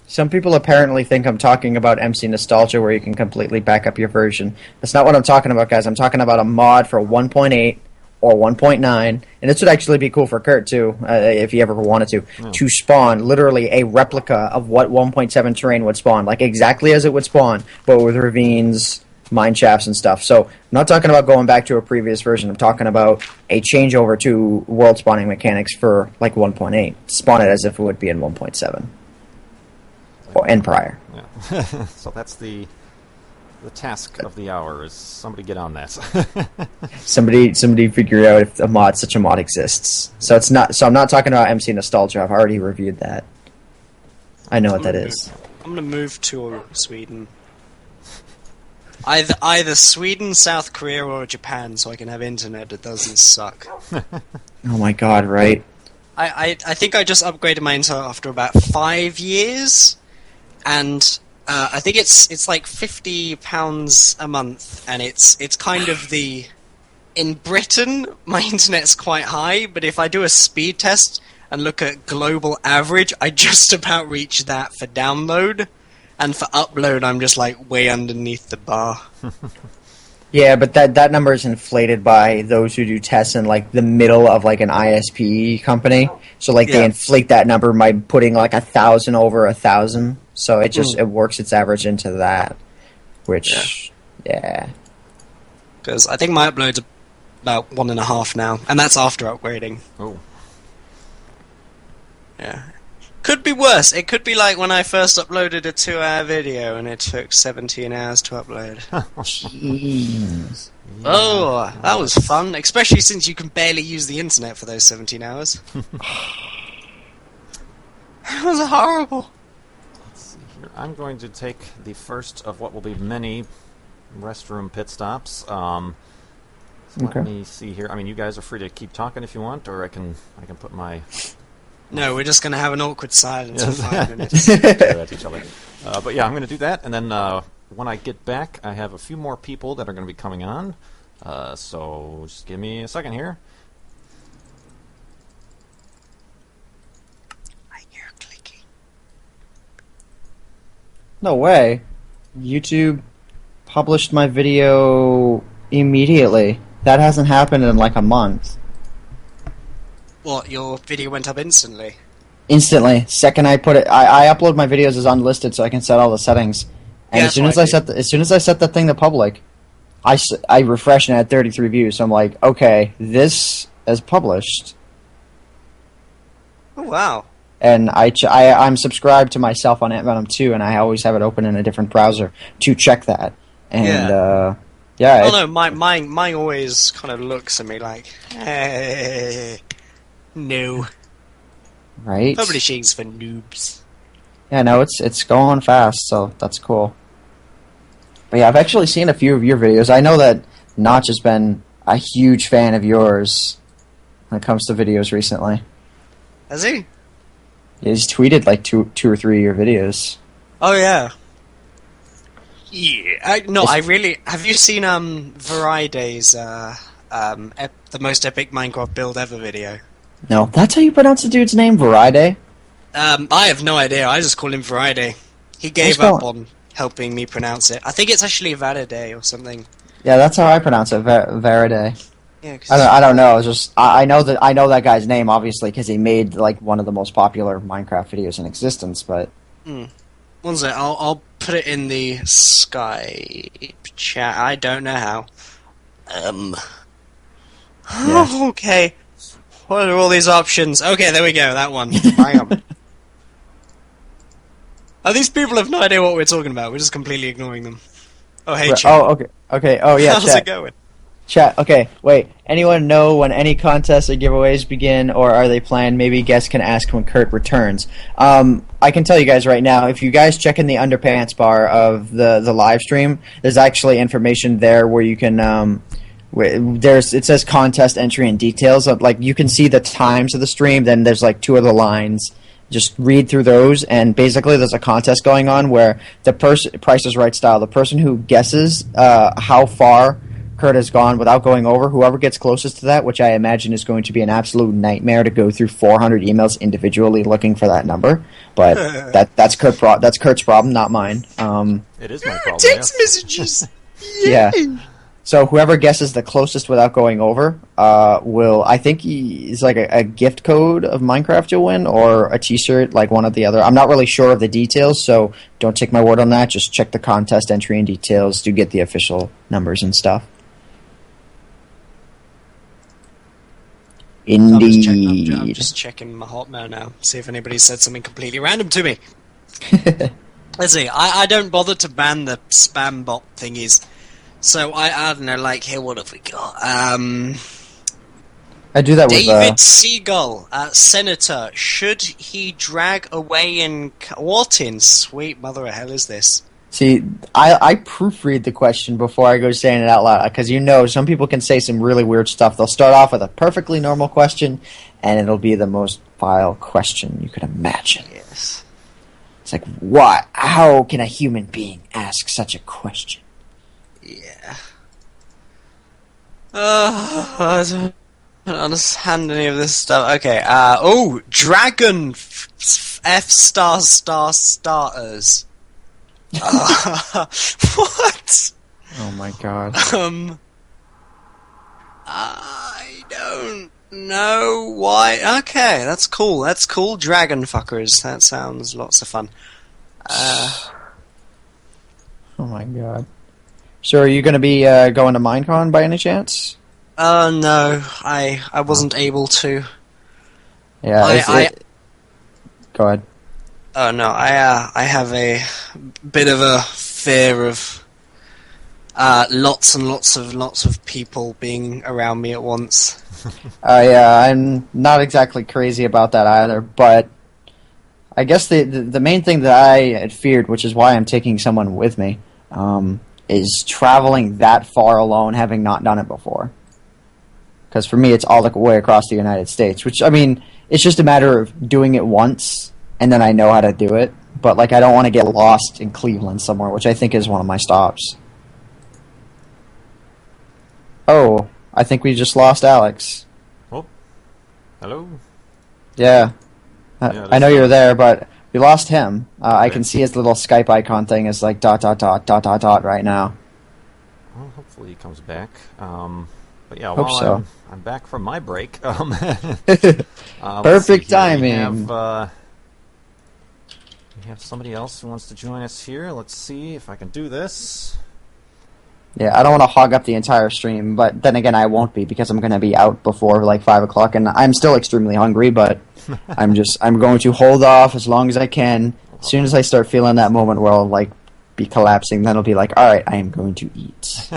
Some people apparently think I'm talking about MC Nostalgia where you can completely back up your version. That's not what I'm talking about, guys. I'm talking about a mod for 1.8 or 1.9. And this would actually be cool for Kurt, too, if he ever wanted to spawn literally a replica of what 1.7 terrain would spawn. Like, exactly as it would spawn, but with ravines, mine shafts and stuff. So I'm not talking about going back to a previous version. I'm talking about a changeover to world spawning mechanics for like 1.8. Spawn it as if it would be in 1.7 and prior. Yeah. So that's the task of the hour. Is somebody get on that? somebody figure out if such a mod exists. So it's not. So I'm not talking about MC Nostalgia. I've already reviewed that. I know what that is. I'm gonna move to Sweden. Either Sweden, South Korea, or Japan, so I can have internet that doesn't suck. Oh my god, right? I think I just upgraded my internet after about 5 years, and I think it's like £50 a month, and it's kind of the... In Britain, my internet's quite high, but if I do a speed test and look at global average, I just about reach that for download. And for upload, I'm just like way underneath the bar. Yeah, but that number is inflated by those who do tests in like the middle of like an ISP company. So like they inflate that number by putting like 1,000 over 1,000. So it just it works its average into that. Which because I think my upload's about 1.5 now, and that's after upgrading. Oh. Yeah. Could be worse. It could be like when I first uploaded a 2-hour video and it took 17 hours to upload. Jeez. Oh, that was fun, especially since you can barely use the internet for those 17 hours. It was horrible. Let's see here. I'm going to take the first of what will be many restroom pit stops. Let me see here. I mean, you guys are free to keep talking if you want, or I can put my... No, we're just going to have an awkward silence for 5 minutes. At each other. But yeah, I'm going to do that, and then when I get back, I have a few more people that are going to be coming on. So just give me a second here. I hear clicking. No way. YouTube published my video immediately. That hasn't happened in like a month. What, your video went up instantly? Instantly. Second I put it, I upload my videos as unlisted so I can set all the settings. And as soon as I set the thing to public, I refresh and I had 33 views. So I'm like, okay, this is published. Oh, wow. And I'm subscribed to myself on Venom 2, and I always have it open in a different browser to check that. And Oh no, mine always kind of looks at me like, hey, no. Right? Publishing's for noobs. Yeah, no, it's going fast, so that's cool. But yeah, I've actually seen a few of your videos. I know that Notch has been a huge fan of yours when it comes to videos recently. Has he? Yeah, he's tweeted like two or three of your videos. Oh yeah. Yeah. I really. Have you seen Variday's the most epic Minecraft build ever video? No, that's how you pronounce the dude's name, Variday? I have no idea. I just call him Variday. He gave up on helping me pronounce it. I think it's actually Variday or something. Yeah, that's how I pronounce it, Variday. Yeah, I don't know. It's just I know that guy's name obviously because he made like one of the most popular Minecraft videos in existence. But one sec, I'll put it in the Skype chat. I don't know how. Yeah. Okay. What are all these options? Okay, there we go. That one. Bam. These people have no idea what we're talking about. We're just completely ignoring them. Oh, hey, chat. Oh, okay. Oh, yeah, How's it going? Chat, okay, wait. Anyone know when any contests or giveaways begin, or are they planned? Maybe guests can ask when Kurt returns. I can tell you guys right now, if you guys check in the underpants bar of the live stream, there's actually information there where you can, it says contest entry and details. Like, you can see the times of the stream, then there's like two other lines. Just read through those, and basically there's a contest going on where the Price is Right style, the person who guesses how far Kurt has gone without going over, whoever gets closest to that, which I imagine is going to be an absolute nightmare to go through 400 emails individually looking for that number. But that's Kurt's problem, not mine. It is my problem. Text messages. Yeah. So whoever guesses the closest without going over will, I think, is like a gift code of Minecraft you'll win, or a T-shirt, like one or the other. I'm not really sure of the details, so don't take my word on that. Just check the contest entry and details to get the official numbers and stuff. Indeed. I'm just checking my Hotmail now, see if anybody said something completely random to me. Let's see, I don't bother to ban the spam bot thingies. So, I don't know, like, here, what have we got? I do that with... David Seagull, Senator, should he drag away in... What in sweet mother of hell is this? See, I proofread the question before I go saying it out loud, because some people can say some really weird stuff. They'll start off with a perfectly normal question, and it'll be the most vile question you could imagine. Yes. It's like, what? How can a human being ask such a question? Yeah. I don't understand any of this stuff. Okay, Dragon F starters. What? Oh my god. I don't know why. Okay, that's cool. That's cool. Dragon fuckers. That sounds lots of fun. Oh my god. So are you going to be going to Minecon by any chance? No. I wasn't able to. Yeah, Go ahead. Oh no, I have a bit of a fear of lots and lots of people being around me at once. Yeah, I'm not exactly crazy about that either, but I guess the main thing that I had feared, which is why I'm taking someone with me, is traveling that far alone, having not done it before. Because for me, it's all the way across the United States, which, I mean, it's just a matter of doing it once, and then I know how to do it. But, like, I don't want to get lost in Cleveland somewhere, which I think is one of my stops. Oh, I think we just lost Alex. Oh, hello? Yeah. I know you're there, but we lost him. I can see his little Skype icon thing is like ... right now. Well, hopefully he comes back. But yeah, Hope so. I'm back from my break. Perfect timing. We have somebody else who wants to join us here. Let's see if I can do this. Yeah, I don't want to hog up the entire stream, but then again, I won't be because I'm going to be out before like 5 o'clock, and I'm still extremely hungry. But I'm going to hold off as long as I can. As soon as I start feeling that moment where I'll like be collapsing, then I'll be like, all right, I am going to eat.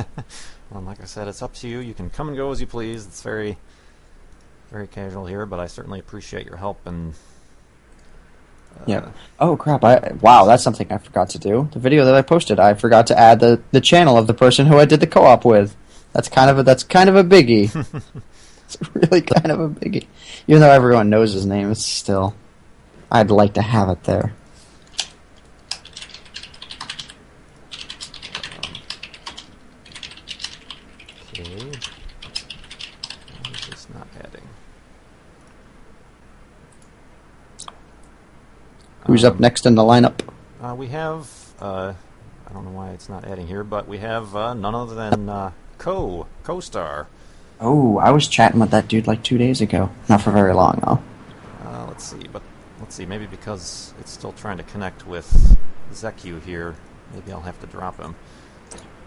Well, like I said, it's up to you. You can come and go as you please. It's very, very casual here, but I certainly appreciate your help and. Yeah. Oh crap! Wow, that's something I forgot to do. The video that I posted, I forgot to add the channel of the person who I did the co-op with. That's kind of a biggie. It's really kind of a biggie. Even though everyone knows his name, it's still. I'd like to have it there. Okay. Why is this not adding? Who's up next in the lineup? We have, I don't know why it's not adding here, but we have none other than Co-Star. Oh, I was chatting with that dude like 2 days ago. Not for very long, though. Let's see, maybe because it's still trying to connect with Zeku here, maybe I'll have to drop him.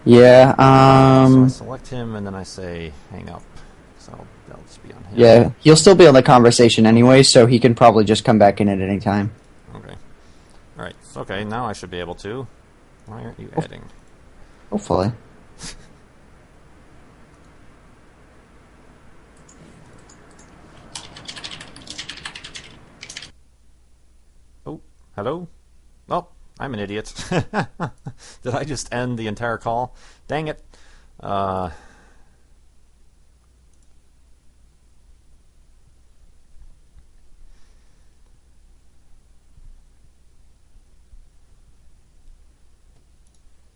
Yeah, So I select him and then I say hang up, so that'll just be on him. Yeah, he'll still be on the conversation anyway, so he can probably just come back in at any time. Okay. Alright, okay, now I should be able to. Why aren't you adding? Hopefully. Oh, hello? Oh, I'm an idiot. Did I just end the entire call? Dang it.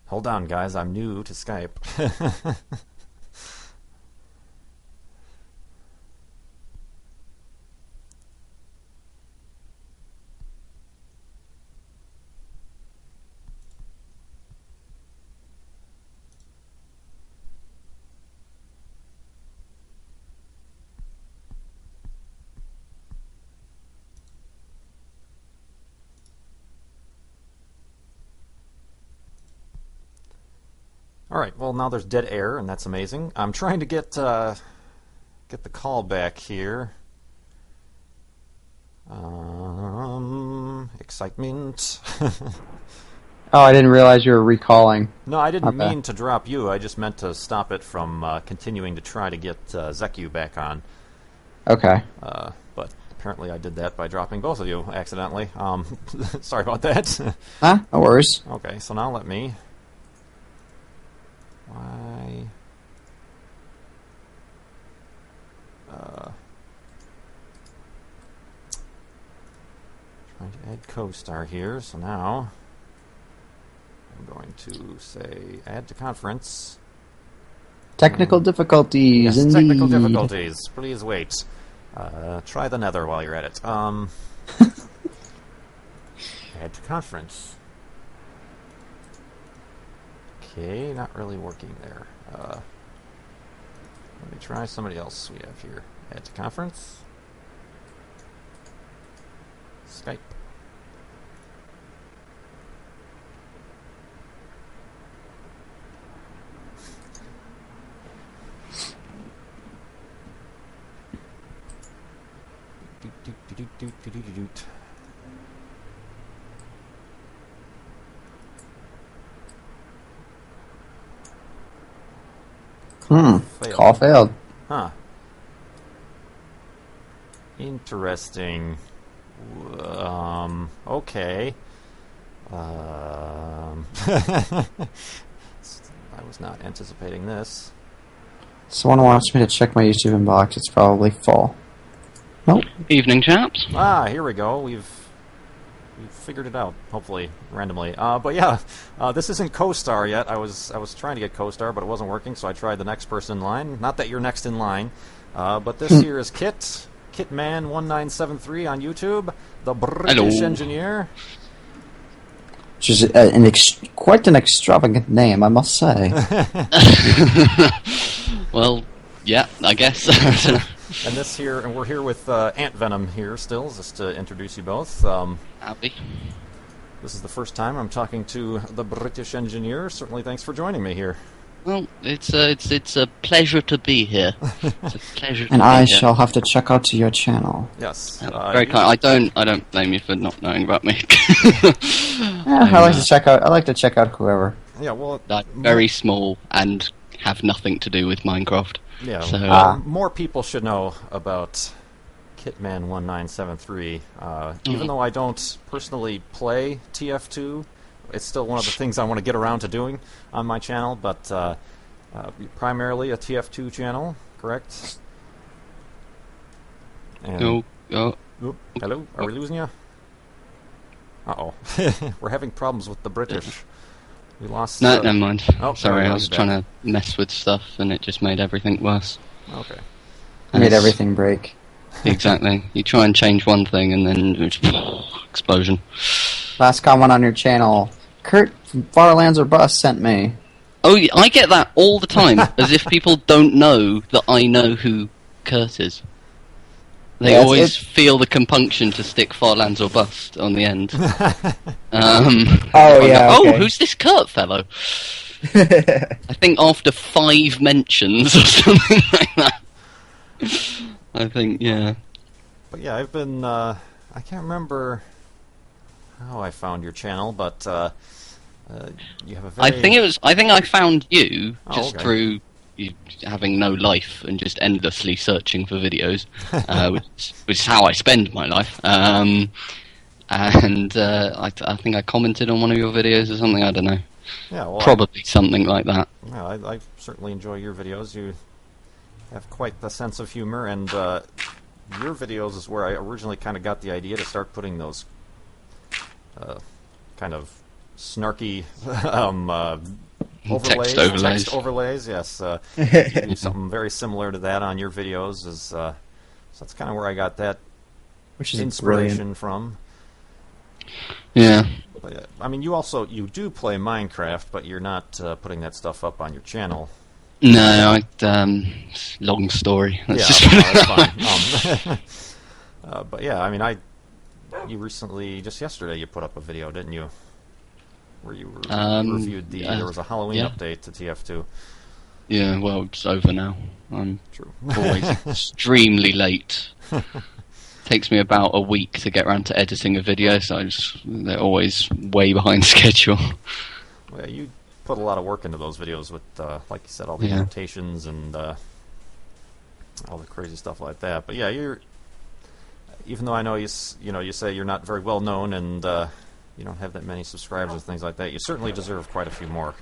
Hold on, guys. I'm new to Skype. Alright, well now there's dead air, and that's amazing. I'm trying to get the call back here. Excitement. Oh, I didn't realize you were recalling. No, I didn't Okay. mean to drop you. I just meant to stop it from continuing to try to get Zeku back on. Okay. But apparently I did that by dropping both of you accidentally. Sorry about that. Huh? No worries. Okay, so now let me... Why... Trying to add co-star here, so now I'm going to say add to conference. Technical difficulties, Yes, indeed. technical difficulties. Please wait. Try the nether while you're at it. Add to conference. Okay, not really working there. Let me try somebody else we have here. Add to conference. Skype. Doot. Failed. Call failed. Huh. Interesting. Okay. I was not anticipating this. Someone wants me to check my YouTube inbox. It's probably full. Nope. Evening, chaps. Ah, here we go. We've figured it out, hopefully, randomly. But yeah, this isn't co-star yet. I was trying to get co-star, but it wasn't working, so I tried the next person in line. Not that you're next in line, but this here is Kitman1973 on YouTube, the British Hello. engineer. Which is quite an extravagant name, I must say. Well, yeah, I guess. And this here, and we're here with Ant Venom here still, just to introduce you both. Happy. This is the first time I'm talking to the British engineer. Certainly, thanks for joining me here. Well, it's a pleasure to be here. It's a pleasure. And to I be here. shall have to check out to your channel. Yes. Very kind. I don't blame you for not knowing about me. Yeah, I like to check out. I like to check out whoever. Yeah, well, I'm very small and have nothing to do with Minecraft. yeah. So, More people should know about Kitman1973. Even though I don't personally play TF2, it's still one of the things I want to get around to doing on my channel. But primarily a TF2 channel, correct? And, oh, Oop, hello, are we losing you? Uh-oh. We're having problems with the British. We lost... no, never mind. Oh, Sorry, no, I was trying to mess with stuff and it just made everything worse. Okay. Made Yes. everything break. Exactly. You try and change one thing and then it's explosion. Last comment on your channel. Kurt from Farlands or Bus sent me. Oh, yeah, I get that all the time, as if people don't know that I know who Kurt is. They Yeah, always feel the compunction to stick Farlands or Bust on the end. Oh, yeah, Oh, okay. who's this Kurt fellow? I think after 5 mentions or something like that. I think, yeah. But yeah, I've been... I can't remember how I found your channel, but you have a very... I think I found you Oh, just okay. through you having no life and just endlessly searching for videos, which is how I spend my life. I think I commented on one of your videos or something. I don't know. Yeah, well, Probably something like that. Yeah, I certainly enjoy your videos. You have quite the sense of humor, and your videos is where I originally kind of got the idea to start putting those kind of snarky overlays. Text overlays, yes. You do something very similar to that on your videos. So that's kind of where I got that Which is inspiration brilliant. from. Yeah. But, I mean, you do play Minecraft, but you're not putting that stuff up on your channel. No, long story. Let's just Yeah, that's fine. But yeah, I mean, you recently, just yesterday, you put up a video, didn't you? Where you reviewed there was a Halloween yeah. update to TF2. Yeah, well, it's over now. I'm True. always extremely late. Takes me about a week to get around to editing a video, so they're always way behind schedule. Well, you put a lot of work into those videos with, like you said, all the Yeah. annotations and all the crazy stuff like that. But yeah, even though I know you say you're not very well known and you don't have that many subscribers and things like that, you certainly deserve quite a few more.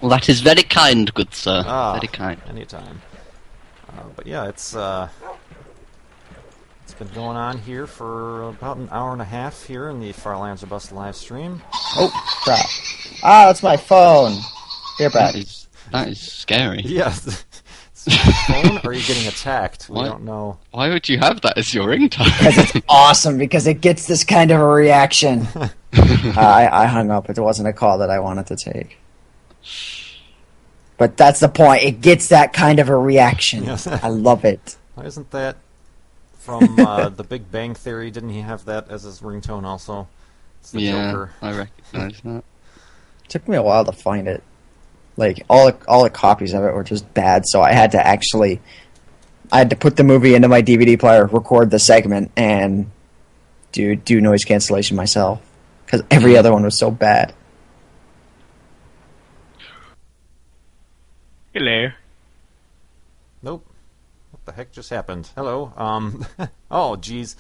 Well, that is very kind, good sir. Very kind. Anytime. But yeah, it's been going on here for about an hour and a half here in the Farlands or Bust live stream. Oh, crap. Ah, that's my phone. Here, back. That is scary. Yes. Phone? Or are you getting attacked? We What? don't know. Why would you have that as your ringtone? Because it's awesome, because it gets this kind of a reaction. I hung up. It wasn't a call that I wanted to take. But that's the point. It gets that kind of a reaction. Yes. I love it. Isn't that from The Big Bang Theory? Didn't he have that as his ringtone also? It's the Yeah, Joker. I recognise that. It took me a while to find it. Like, all the copies of it were just bad, so I had to put the movie into my DVD player, record the segment, and do noise cancellation myself. Because every other one was so bad. Hello. Nope. What the heck just happened? Hello. Oh, geez.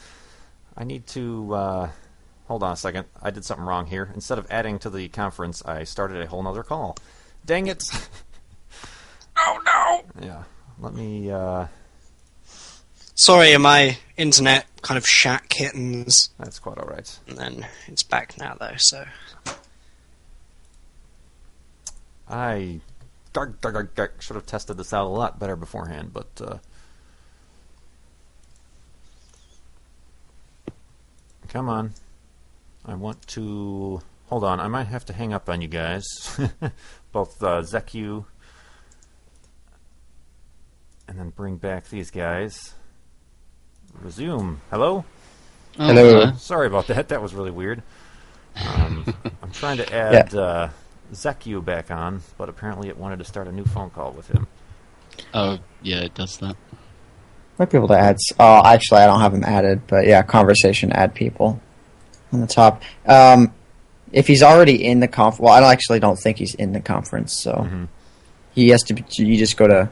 I need to, hold on a second. I did something wrong here. Instead of adding to the conference, I started a whole nother call. Dang it! Oh no! Yeah. Let me, Sorry, my internet kind of shat kittens, that's quite alright. and then it's back now though, so... I should have tested this out a lot better beforehand, but, come on. I want to... Hold on, I might have to hang up on you guys. Both Zeku and then bring back these guys. Resume. Hello? Oh, Hello. Sorry about that. That was really weird. I'm trying to add Zeku back on, but apparently it wanted to start a new phone call with him. Oh, yeah, it does that. Might be able to add. Oh, actually, I don't have him added, but yeah, conversation, add people on the top. If he's already in the well, I actually don't think he's in the conference, so he has to. You just go to,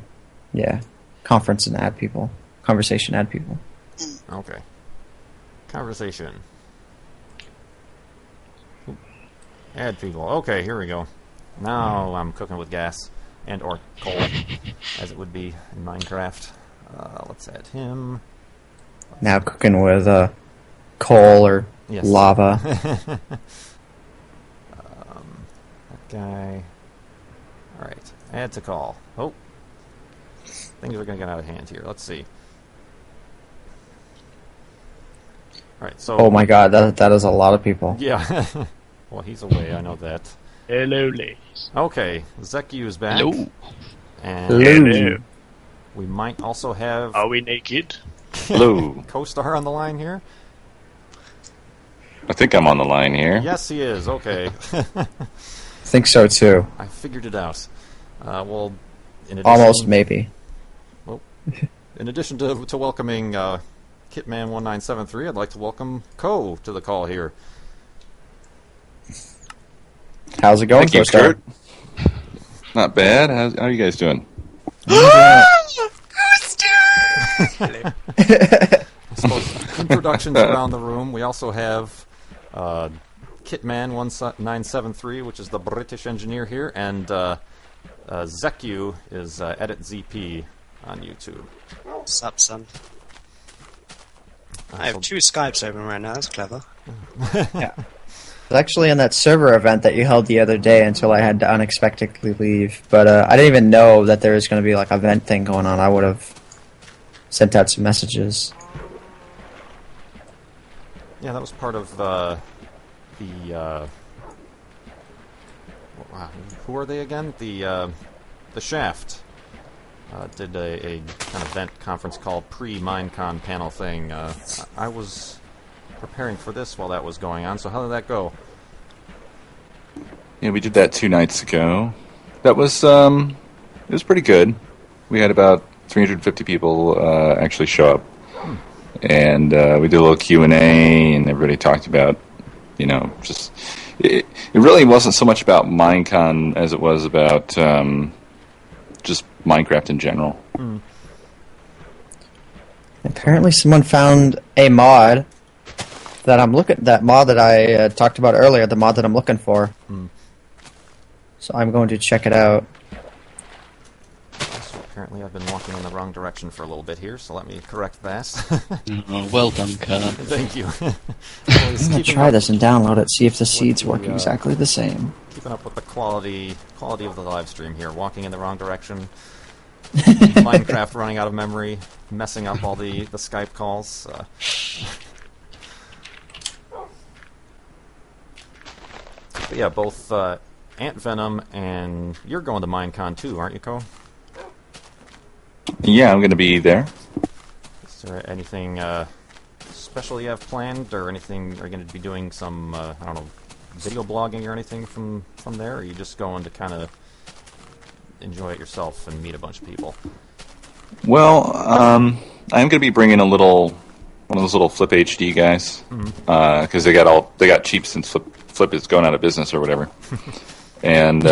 conference and add people. Conversation, add people. Okay. Conversation. Add people. Okay, here we go. Now I'm cooking with gas and or coal, as it would be in Minecraft. Let's add him. Now cooking with coal or lava. That guy. Alright, add to call. Oh. Things are going to get out of hand here. Let's see. Alright, so... Oh my god, that is a lot of people. Yeah. Well, he's away, I know that. Hello, ladies. Okay, Zeku is back. Hello. And Hello. we might also have Are we naked? Hello. Co-star on the line here. I think I'm on the line here. Yes, he is. Okay. Think so too. I figured it out. Well, in addition, Almost, maybe. in addition to welcoming Kitman1973, I'd like to welcome Co to the call here. How's it going, Thank you, Co-star? Kurt. Not bad. How are you guys doing? I suppose introductions around the room. We also have Kitman1973, which is the British engineer here, and Zeku is Edit ZP on YouTube. What's up, son? I have 2 Skypes open right now. That's clever. Yeah. I was actually in that server event that you held the other day until I had to unexpectedly leave. But I didn't even know that there was going to be like a vent thing going on. I would have sent out some messages. Yeah, that was part of who are they again? The Shaft did a kind of event conference call pre-Minecon panel thing. I was preparing for this while that was going on. So how did that go? Yeah, we did that 2 nights ago. That was it was pretty good. We had about 350 people actually show up, and we did a little Q&A, and everybody talked about, just it really wasn't so much about Minecon as it was about just Minecraft in general. Apparently, someone found a mod that I talked about earlier. The mod that I'm looking for. So I'm going to check it out. So apparently I've been walking in the wrong direction for a little bit here, so let me correct that. Well done, Kurt. Thank you. I'm going to try this and download it, see if the seeds work exactly the same. Keeping up with the quality of the live stream here. Walking in the wrong direction. Minecraft running out of memory. Messing up all the Skype calls. But yeah, both Ant Venom and you're going to Minecon too, aren't you, Co? Yeah, I'm going to be there. Is there anything special you have planned, or anything? Are you going to be doing some, video blogging or anything from there? Or are you just going to kind of enjoy it yourself and meet a bunch of people? Well, I'm going to be bringing one of those little Flip HD guys, because they got cheap since Flip is going out of business or whatever. And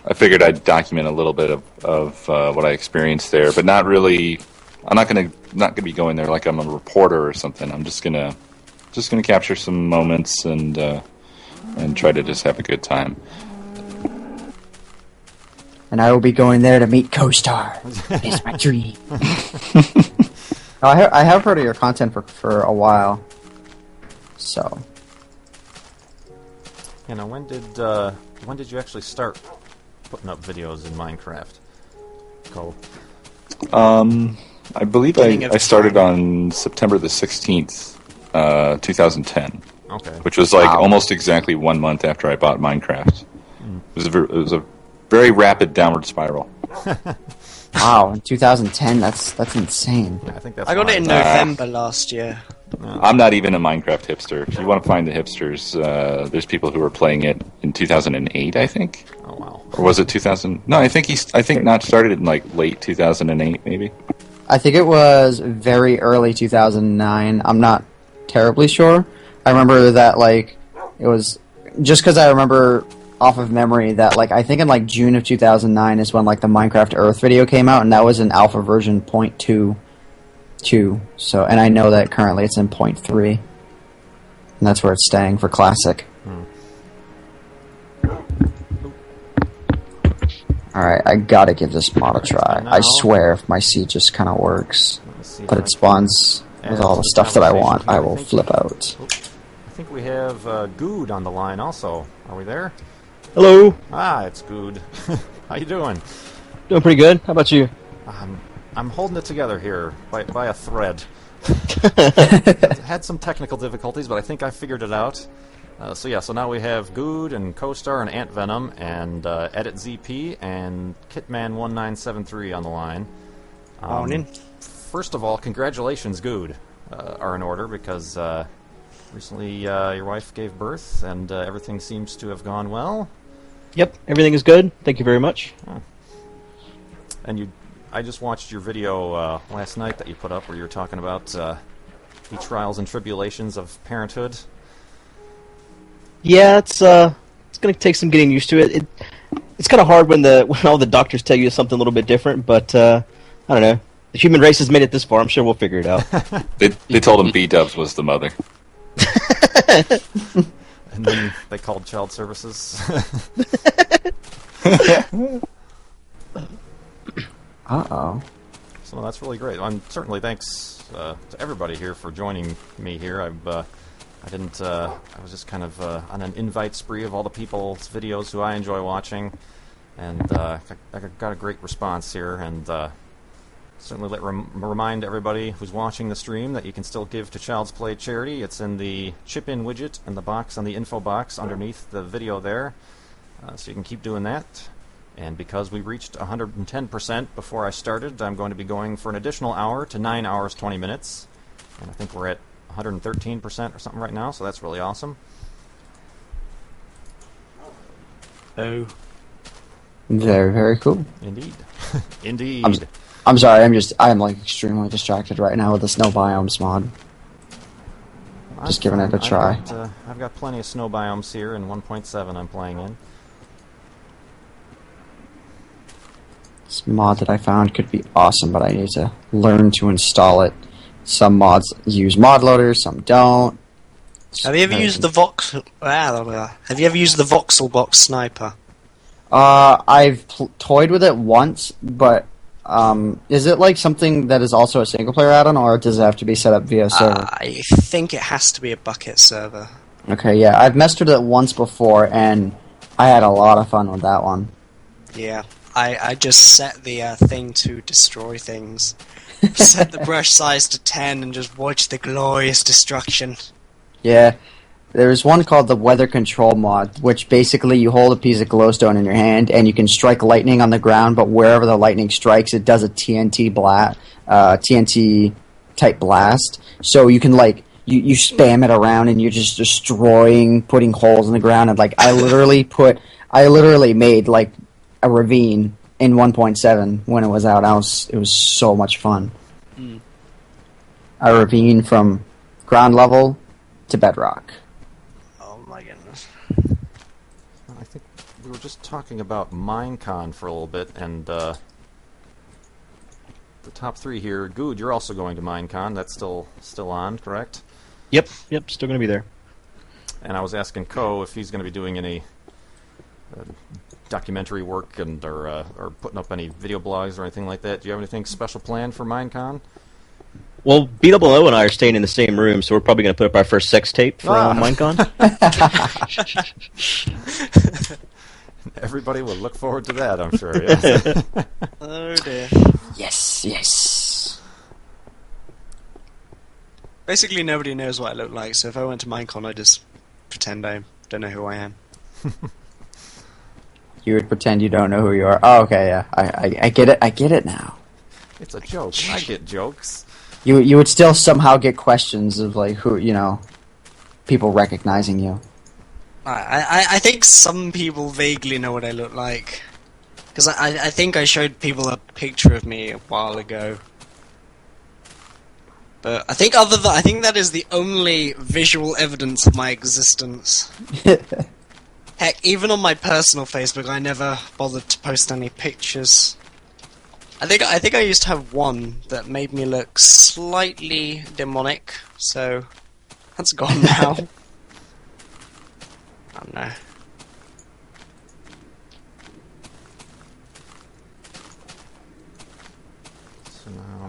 I figured I'd document a little bit of what I experienced there, but not really. I'm not gonna be going there like I'm a reporter or something. I'm just gonna capture some moments and try to just have a good time. And I will be going there to meet Co-Star. It's my dream. I have heard of your content for a while. So. When did you actually start putting up videos in Minecraft? Co. I believe I started on September the 16th, 2010. Okay. Which was almost exactly 1 month after I bought Minecraft. It was a very rapid downward spiral. Wow, in 2010, that's insane. Yeah, I think that's I got it in November last year. I'm not even a Minecraft hipster. If you want to find the hipsters, there's people who are playing it in 2008, I think. Oh wow! Or was it 2000? No, I think Notch started in like late 2008, maybe. I think it was very early 2009. I'm not terribly sure. I remember that like it was just because I remember off of memory that like I think in like June of 2009 is when like the Minecraft Earth video came out, and that was in alpha version 0.22. So, and I know that currently it's in 0.3, and that's where it's staying for classic. Alright, I gotta give this mod a try. I swear if my seed just kinda works, but it spawns with all the stuff that I want, I will flip out. I think we have Good on the line also. Are we there? Hello. Ah, it's Good. How you doing? Doing pretty good. How about you? I'm holding it together here by a thread. Had some technical difficulties, but I think I figured it out. So now we have Good and CoStar and Ant Venom and Edit ZP and Kitman1973 on the line. Morning. First of all, congratulations, Good, are in order because recently your wife gave birth and everything seems to have gone well. Yep, everything is good. Thank you very much. And I just watched your video last night that you put up where you were talking about the trials and tribulations of parenthood. Yeah, it's going to take some getting used to it. It's kind of hard when all the doctors tell you something a little bit different, but I don't know. The human race has made it this far. I'm sure we'll figure it out. They told him B-Dubs was the mother. And then they called child services. Uh-oh. So that's really great. Certainly thanks to everybody here for joining me here. I was just kind of on an invite spree of all the people's videos who I enjoy watching, and I got a great response here, and certainly remind everybody who's watching the stream that you can still give to Child's Play charity. It's in the chip-in widget in the box on the info box underneath the video there, so you can keep doing that. And because we reached 110% before I started, I'm going to be going for an additional hour to 9 hours 20 minutes, and I think we're at 113% or something right now, so that's really awesome. Oh. Very, very cool. Indeed. Indeed. I'm sorry, I'm like extremely distracted right now with the snow biomes mod. Just giving it a try. I've got plenty of snow biomes here in 1.7 I'm playing in. This mod that I found could be awesome, but I need to learn to install it. Some mods use mod loaders, some don't. Have you ever used the Have you ever used the VoxelBox sniper? I've toyed with it once, but is it like something that is also a single player add-on, or does it have to be set up via server? I think it has to be a bucket server. Okay, yeah, I've messed with it once before, and I had a lot of fun with that one. Yeah, I just set the thing to destroy things. Set the brush size to 10 and just watch the glorious destruction. Yeah, there's one called the weather control mod, which basically you hold a piece of glowstone in your hand and you can strike lightning on the ground, but wherever the lightning strikes, it does a TNT type blast. So you can like you spam it around and you're just destroying, putting holes in the ground, and like I literally made like a ravine in 1.7 when it was out. It was so much fun. A ravine from ground level to bedrock. Oh my goodness. I think we were just talking about Minecon for a little bit, and the top three here. Good, you're also going to Minecon. That's still on, correct? Yep, still going to be there. And I was asking Ko if he's going to be doing any documentary work or putting up any video blogs or anything like that. Do you have anything special planned for Minecon? Well, BOO and I are staying in the same room, so we're probably going to put up our first sex tape for Minecon. Everybody will look forward to that, I'm sure. Yes. Oh dear. Yes. Basically, nobody knows what I look like, so if I went to Minecon, I'd just pretend I don't know who I am. You would pretend you don't know who you are. Oh, okay, yeah. I get it. I get it now. It's a joke. I get jokes. you would still somehow get questions of like who people recognizing you. I think some people vaguely know what I look like. Because I think I showed people a picture of me a while ago. But I think I think that is the only visual evidence of my existence. Heck, even on my personal Facebook, I never bothered to post any pictures. I think I used to have one that made me look slightly demonic, so that's gone now. I don't know.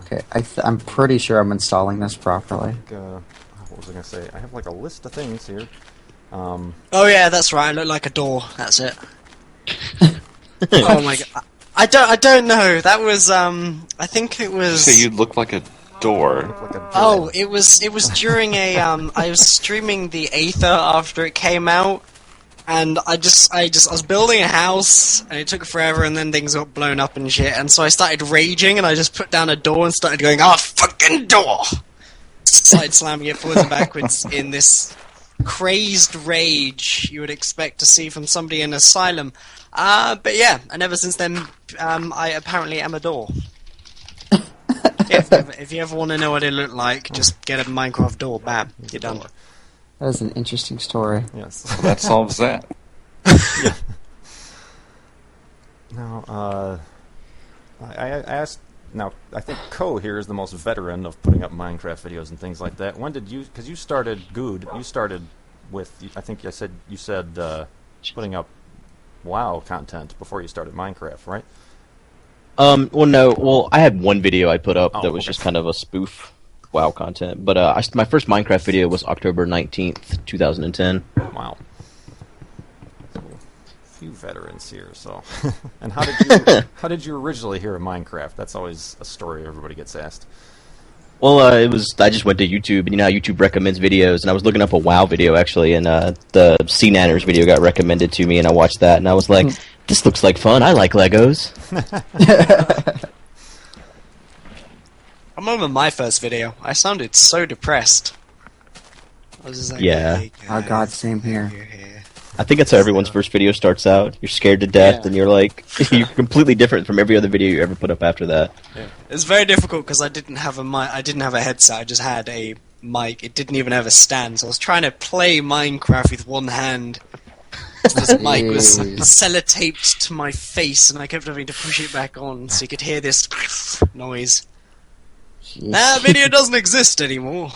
Okay, I'm pretty sure I'm installing this properly. What was I going to say? I have like a list of things here. Oh yeah, that's right. I look like a door. That's it. Oh my god. I don't know. That was I think it was. So you look like a door. Oh, it was during a I was streaming the Aether after it came out, and I was building a house, and it took forever, and then things got blown up and shit, and so I started raging, and I just put down a door and started going, "Oh, fucking door!" Started slamming it forwards and backwards in this crazed rage you would expect to see from somebody in asylum. But yeah, and ever since then, I apparently am a door. If you ever want to know what it looked like, just get a Minecraft door, bam, you're done. That is an interesting story. Yes. Well, that solves that. Yeah. Now, I asked. Now, I think Ko here is the most veteran of putting up Minecraft videos and things like that. When did you? Because you started Good. You started with. I think you said putting up WoW content before you started Minecraft, right? Well, no. Well, I had one video I put up that was okay. just kind of a spoof WoW content. But my first Minecraft video was October 19th, 2010. Wow. Few veterans here, so. And how did you originally hear of Minecraft? That's always a story everybody gets asked. Well, I just went to YouTube, and you know how YouTube recommends videos, and I was looking up a WoW video, actually, and the Sea Nanners video got recommended to me, and I watched that, and I was like, this looks like fun, I like Legos. I remember my first video. I sounded so depressed. I was just like, Yeah. "Hey, Oh guys, god, same here. you're here." I think that's how everyone's first video starts out. You're scared to death, Yeah. and you're like, you're completely different from every other video you ever put up after that. It was very difficult because I didn't have a mic. I didn't have a headset. I just had a mic. It didn't even have a stand. So I was trying to play Minecraft with one hand. This mic was sellotaped to my face, and I kept having to push it back on so you could hear this noise. Jeez. That video doesn't exist anymore.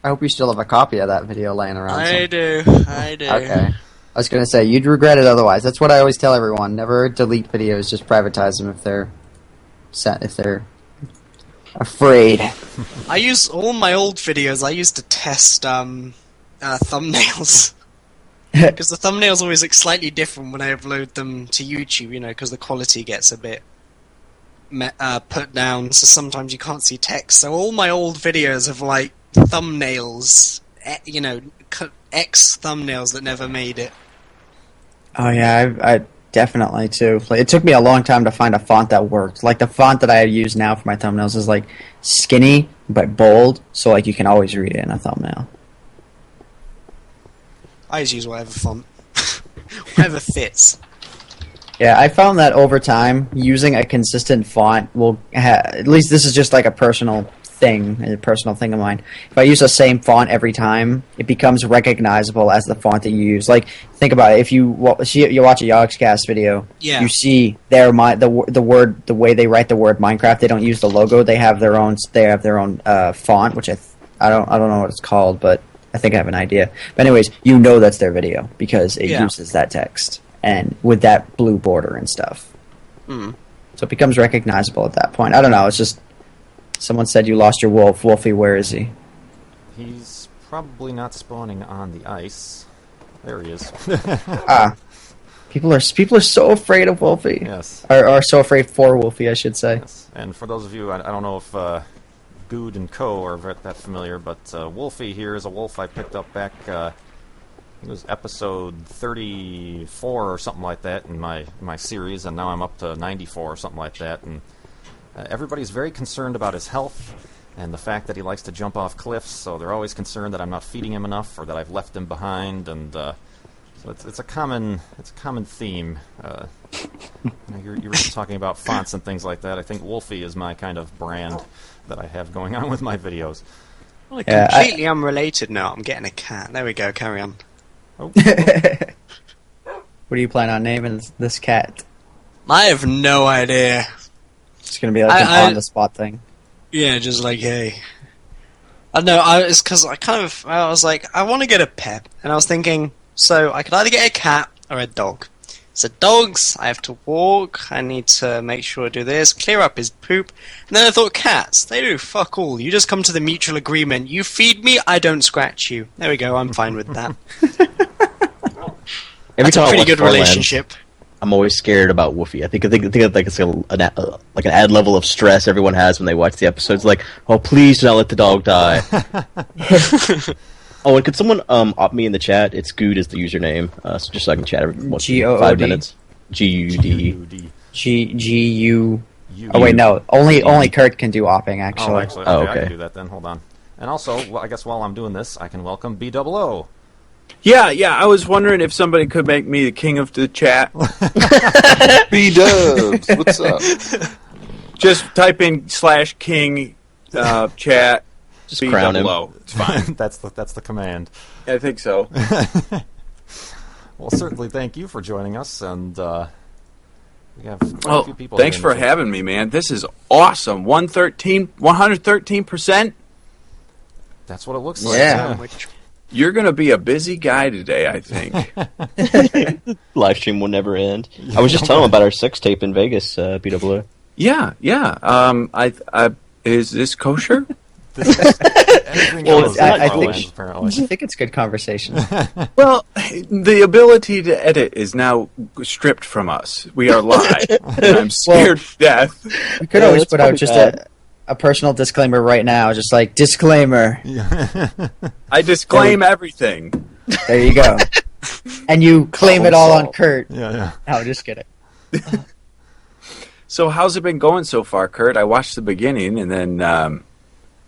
I hope you still have a copy of that video laying around. I do. Okay. I was going to say, you'd regret it otherwise. That's what I always tell everyone. Never delete videos, just privatize them if they're afraid. I use all my old videos. I used to test thumbnails because the thumbnails always look slightly different when I upload them to YouTube. You know, because the quality gets a bit put down, so sometimes you can't see text. So all my old videos have like thumbnails, X thumbnails that never made it. Oh yeah, I definitely too. Like, it took me a long time to find a font that worked. Like the font that I use now for my thumbnails is like skinny but bold, so like you can always read it in a thumbnail. I just use whatever font, whatever fits. Yeah, I found that over time, using a consistent font will at least this is just like a personal thing of mine. If I use the same font every time, it becomes recognizable as the font that you use. Like, think about it. If you watch a Yogscast video, Yeah. you see the way they write the word Minecraft. They don't use the logo. They have their own font, which I don't know what it's called, but I think I have an idea. But anyways, you know that's their video because it uses that text and with that blue border and stuff. Mm. So it becomes recognizable at that point. I don't know. It's just someone said you lost your wolf. Wolfie, where is he? He's probably not spawning on the ice. There he is. People are so afraid of Wolfie. Yes. Or so afraid for Wolfie, I should say. Yes. And for those of you, I don't know if Good and Co are that familiar, but Wolfie here is a wolf I picked up back. It was episode 34 or something like that in my series, and now I'm up to 94 or something like that. And everybody's very concerned about his health and the fact that he likes to jump off cliffs, so they're always concerned that I'm not feeding him enough or that I've left him behind, and so it's a common theme. You're talking about fonts and things like that. I think Wolfie is my kind of brand that I have going on with my videos. Well, completely unrelated now. I'm getting a cat. There we go. Carry on. Oh. What do you plan on naming this cat? I have no idea. It's gonna be like an on-the-spot thing. Yeah, just like, hey. I don't know, it's because I was like, I want to get a pet. And I was thinking, so I could either get a cat or a dog. So dogs, I have to walk, I need to make sure I do this, clear up his poop. And then I thought, cats, they do fuck all. You just come to the mutual agreement. You feed me, I don't scratch you. There we go, I'm fine with that. Every time a I pretty watch good Farland, relationship. I'm always scared about Woofy. I think like it's like an added level of stress everyone has when they watch the episodes. Like, oh, please do not let the dog die. Oh, and could someone opt me in the chat? It's Good is the username, so just so I can chat every 5 minutes. G-U-D. G-U... Oh, wait, no. Only Kurt can do opping, actually. Oh, actually, okay, I can do that then. Hold on. And also, I guess while I'm doing this, I can welcome B-double-O. Yeah, I was wondering if somebody could make me the king of the chat. B-dubs, what's up? Just type in /king chat. Just crown him. It's fine. That's the command. I think so. Well, certainly thank you for joining us, and we have quite a few people. Thanks for having me, man. This is awesome. 113%. That's what it looks like. Yeah. You're going to be a busy guy today, I think. Live stream will never end. I was just telling him about our sex tape in Vegas, BWO. Yeah. Is this kosher? Well, I think it's good conversation. Well, the ability to edit is now stripped from us. We are live. And I'm scared to death. We could always put out just a personal disclaimer right now, just like, disclaimer. I disclaim everything. There you go. And you claim it all on Kurt. Yeah. No, just kidding. So how's it been going so far, Kurt? I watched the beginning, and then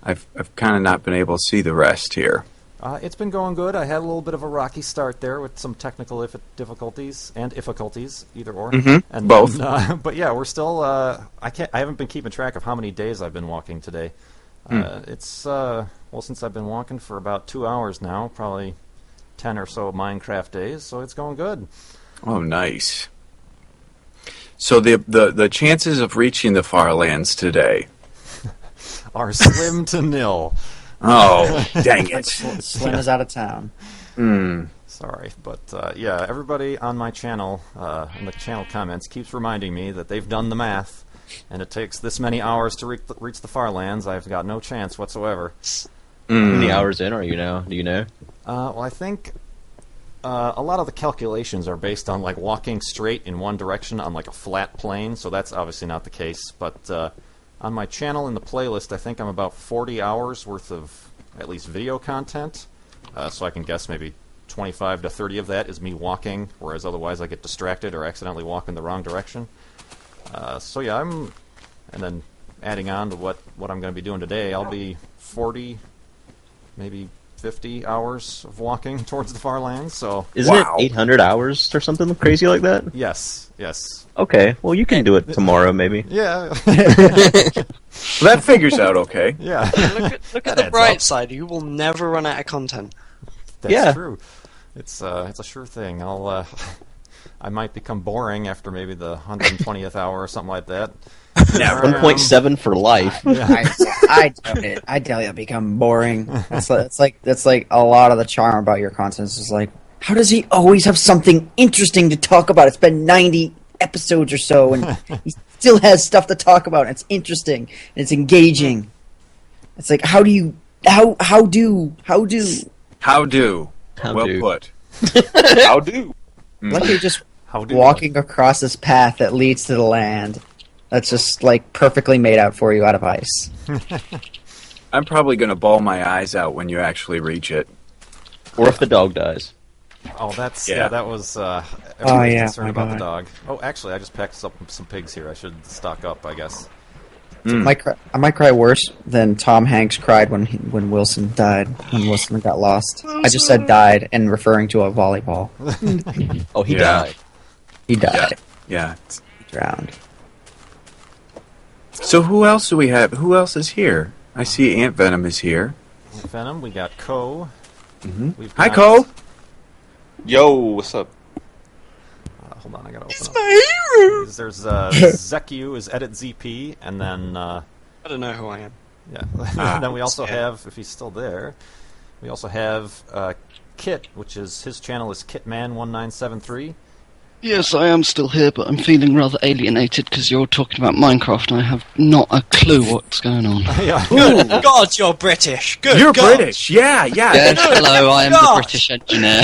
I've kind of not been able to see the rest here. It's been going good. I had a little bit of a rocky start there with some technical difficulties, either or. Mm-hmm. And both. Then, but yeah, we're still. I haven't been keeping track of how many days I've been walking today. It's since I've been walking for about 2 hours now, probably 10 or so Minecraft days. So it's going good. Oh, nice. So the chances of reaching the far lands today are slim to nil. Oh, dang it. Slim is out of town. Sorry, but yeah, everybody on my channel, in the channel comments, keeps reminding me that they've done the math, and it takes this many hours to reach the far lands. I've got no chance whatsoever. How many hours in are you now? Do you know? Well, I think a lot of the calculations are based on like walking straight in one direction on like a flat plane, so that's obviously not the case, but on my channel in the playlist, I think I'm about 40 hours worth of at least video content, so I can guess maybe 25 to 30 of that is me walking, whereas otherwise I get distracted or accidentally walk in the wrong direction. So yeah, and then adding on to what I'm going to be doing today, I'll be 40, maybe 50 hours of walking towards the far lands. So isn't it 800 hours or something crazy like that? Yes. Okay, well you can do it tomorrow, maybe. Yeah. Well, that figures out okay. Yeah. Look at the bright side. You will never run out of content. That's true. It's a sure thing. I might become boring after maybe the 120th hour or something like that. Yeah, 1.7 for life. Yeah. I doubt it. I doubt it'll become boring. That's like a lot of the charm about your content. It's just like, how does he always have something interesting to talk about? It's been 90 episodes or so, and he still has stuff to talk about. And it's interesting and it's engaging. It's like, how do? How Well do? put. How do? Like you're just walking across this path that leads to the land. That's just like perfectly made out for you out of ice. I'm probably going to bawl my eyes out when you actually reach it. Or if the dog dies. Oh, that was. Concerned about the dog. Oh, actually, I just packed up some pigs here. I should stock up, I guess. I might cry worse than Tom Hanks cried when Wilson died, when Wilson got lost. I just said died and referring to a volleyball. Oh, he Yeah. died. He died. Yeah. He drowned. So who else do we have? Who else is here? I see Ant Venom is here. Venom, we got Co. We've Hi, got- Cole. Yo, what's up? Hold on, I gotta open up. There's Zeku is Edit ZP, and then I don't know who I am. and then we also have, if he's still there, we also have Kit, which is his channel is Kitman1973. Yes, I am still here, but I'm feeling rather alienated because you're all talking about Minecraft and I have not a clue what's going on. Good God, you're British. Good You're God. British. Yeah. Yes, hello, I am the God. British engineer.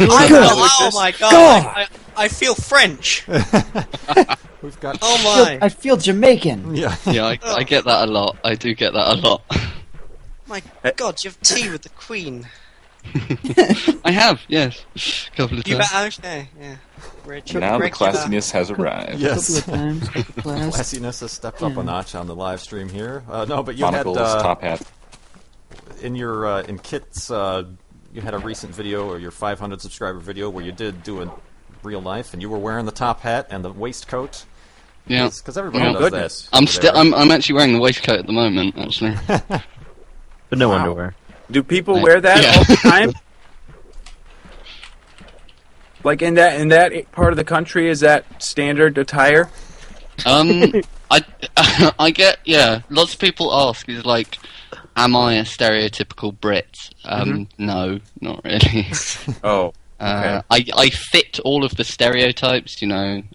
Oh my God. I feel French. We've got Oh my. I feel Jamaican. yeah. Yeah, I get that a lot. I do get that a lot. My God, you have tea with the Queen. I have, yes. A couple of You times. okay? Yeah. Now the classiness has arrived. Yes. Times, class. Classiness has stepped up a notch on the live stream here. No, but you Monocle's had top hat. in your in Kit's you had a recent video or your 500 subscriber video where you did do a real life and you were wearing the top hat and the waistcoat. Yeah. Because everybody Oh, does goodness. that. I'm over still. there. I'm actually wearing the waistcoat at the moment. Actually, But no underwear. Do people Right. wear that Yeah. all the time? Like in that part of the country, is that standard attire? I get lots of people ask is like, am I a stereotypical Brit? No, not really. Oh, okay. I fit all of the stereotypes,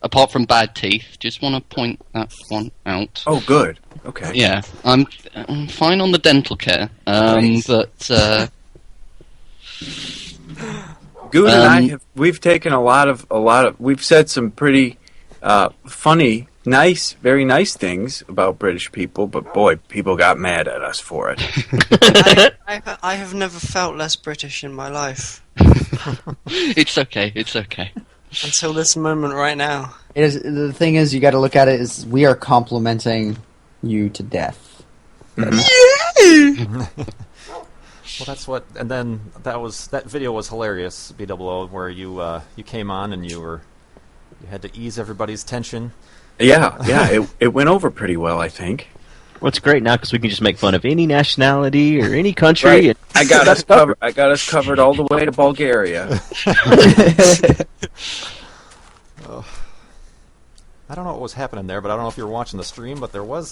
apart from bad teeth. Just want to point that one out. Oh, good. Okay. Yeah, I'm fine on the dental care, Nice. but Good and I we've taken a lot of we've said some pretty funny, very nice things about British people, but boy, people got mad at us for it. I have never felt less British in my life it's okay. It's okay. until this moment right now. The thing is, you got to look at it as we are complimenting you to death. Well, that's what, and then that video was hilarious, BWO, where you came on and you had to ease everybody's tension. Yeah, it went over pretty well, I think. Well, it's great now because we can just make fun of any nationality or any country. Right. And I got us covered. I got us covered all the way to Bulgaria. I don't know what was happening there, but I don't know if you were watching the stream, but there was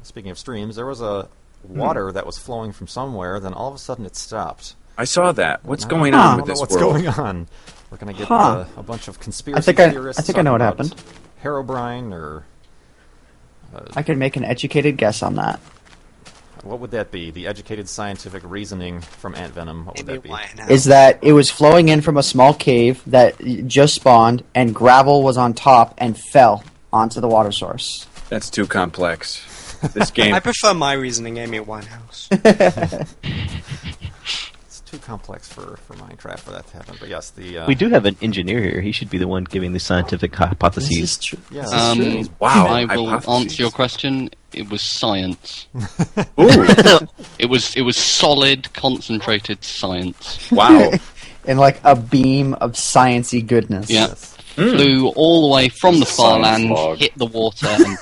speaking of streams, there was a water that was flowing from somewhere, then all of a sudden it stopped. I saw that. What's going I on don't with know this what's world? going on. We're going to get Huh. a bunch of conspiracy theorists. I think I know what talking happened. about Herobrine, or I could make an educated guess on that. what would that be? The educated scientific reasoning from Ant Venom. What would Maybe that be? why now? Is that it was flowing in from a small cave that just spawned, and gravel was on top and fell onto the water source. That's too complex. This game. I prefer my reasoning, Amy Winehouse. It's too complex for Minecraft for that to happen. But yes, the we do have an engineer here. He should be the one giving the scientific hypotheses. This is true. Yeah. Wow. I will hypotheses. answer your question. It was science. Ooh, It was solid, concentrated science. wow. In like a beam of sciencey goodness. Yeah. Yes. Flew all the way from the far Science land, log. hit the water, and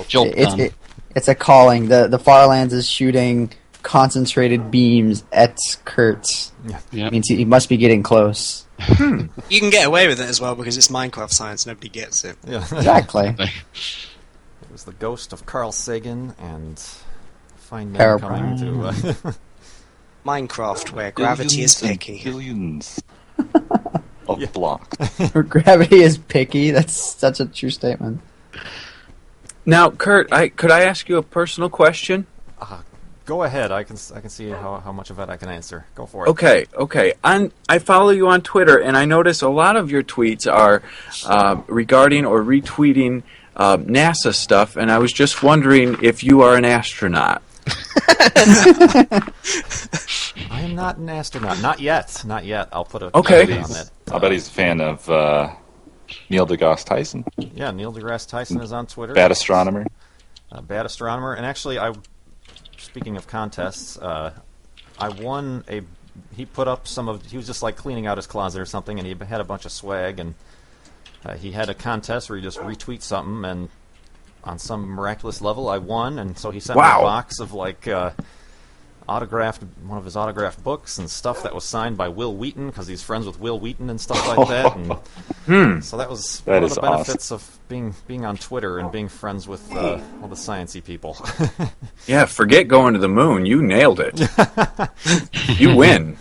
job done. It's a calling. The Farlands is shooting concentrated beams at Kurt. Yeah. Means he must be getting close. You can get away with it as well because it's Minecraft science. Nobody gets it. Yeah. Exactly. It was the ghost of Carl Sagan and fine men coming to. Minecraft, where gravity is picky. Billions of blocks. Gravity is picky. That's such a true statement. Now, Kurt, could I ask you a personal question? Go ahead. I can see how much of it I can answer. Go for it. Okay. I follow you on Twitter, and I notice a lot of your tweets are regarding or retweeting NASA stuff, and I was just wondering if you are an astronaut. I am not an astronaut. Not yet. Not yet. I'll put a Okay. caveat on that. I bet he's a fan of Neil deGrasse Tyson, Yeah, Neil deGrasse Tyson is on Twitter. bad astronomer. Bad astronomer, and actually, speaking of contests, I won a. He put up he was just like cleaning out his closet or something, and he had a bunch of swag, and he had a contest where he just retweet something, and on some miraculous level, I won, and so he sent me a box of like one of his autographed books and stuff that was signed by Will Wheaton, because he's friends with Will Wheaton and stuff like that. And so that was one of the benefits of being on Twitter and being friends with all the sciencey people. Yeah, forget going to the moon. You nailed it. You win.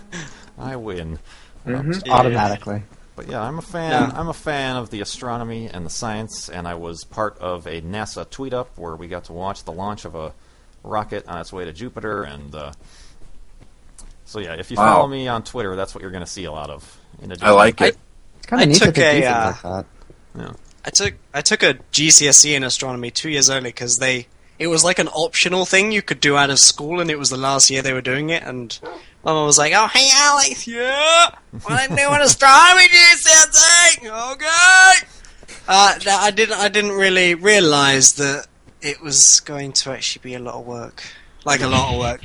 I win. Automatically. But yeah, I'm a fan. I'm a fan of the astronomy and the science, and I was part of a NASA tweet up where we got to watch the launch of a rocket on its way to Jupiter, and so yeah, if you follow me on Twitter, that's what you're going to see a lot of. I like it. It's kind of neat that they do things like that. Yeah. I took a GCSE in astronomy 2 years early because it was like an optional thing you could do out of school, and it was the last year they were doing it, and my mum was like, "Oh, hey Alex, yeah, what I do an astronomy GCSE, okay." I didn't really realise that it was going to actually be a lot of work. Like a lot of work.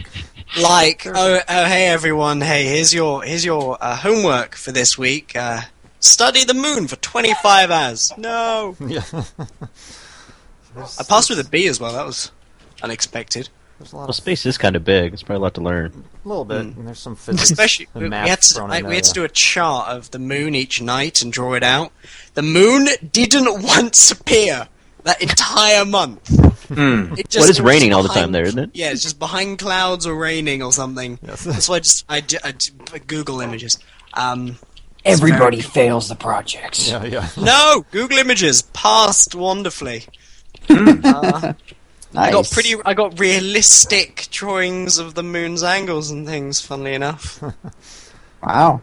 Like, oh hey everyone, hey, here's your homework for this week. Study the moon for 25 hours. No. Yeah. I passed with a B as well. That was unexpected. Well, space is kind of big. It's probably a lot to learn. A little bit. And there's some physics. Especially, and we math had thrown in there, to do a chart of the moon each night and draw it out. The moon didn't once appear that entire month. It just, Well, it's raining was all the behind- time there, isn't it? Yeah, it's just behind clouds or raining or something. Yes. That's why I Google images. Everybody fails the projects. Yeah. No, Google Images passed wonderfully. Nice. I got realistic drawings of the moon's angles and things. Funnily enough. Wow.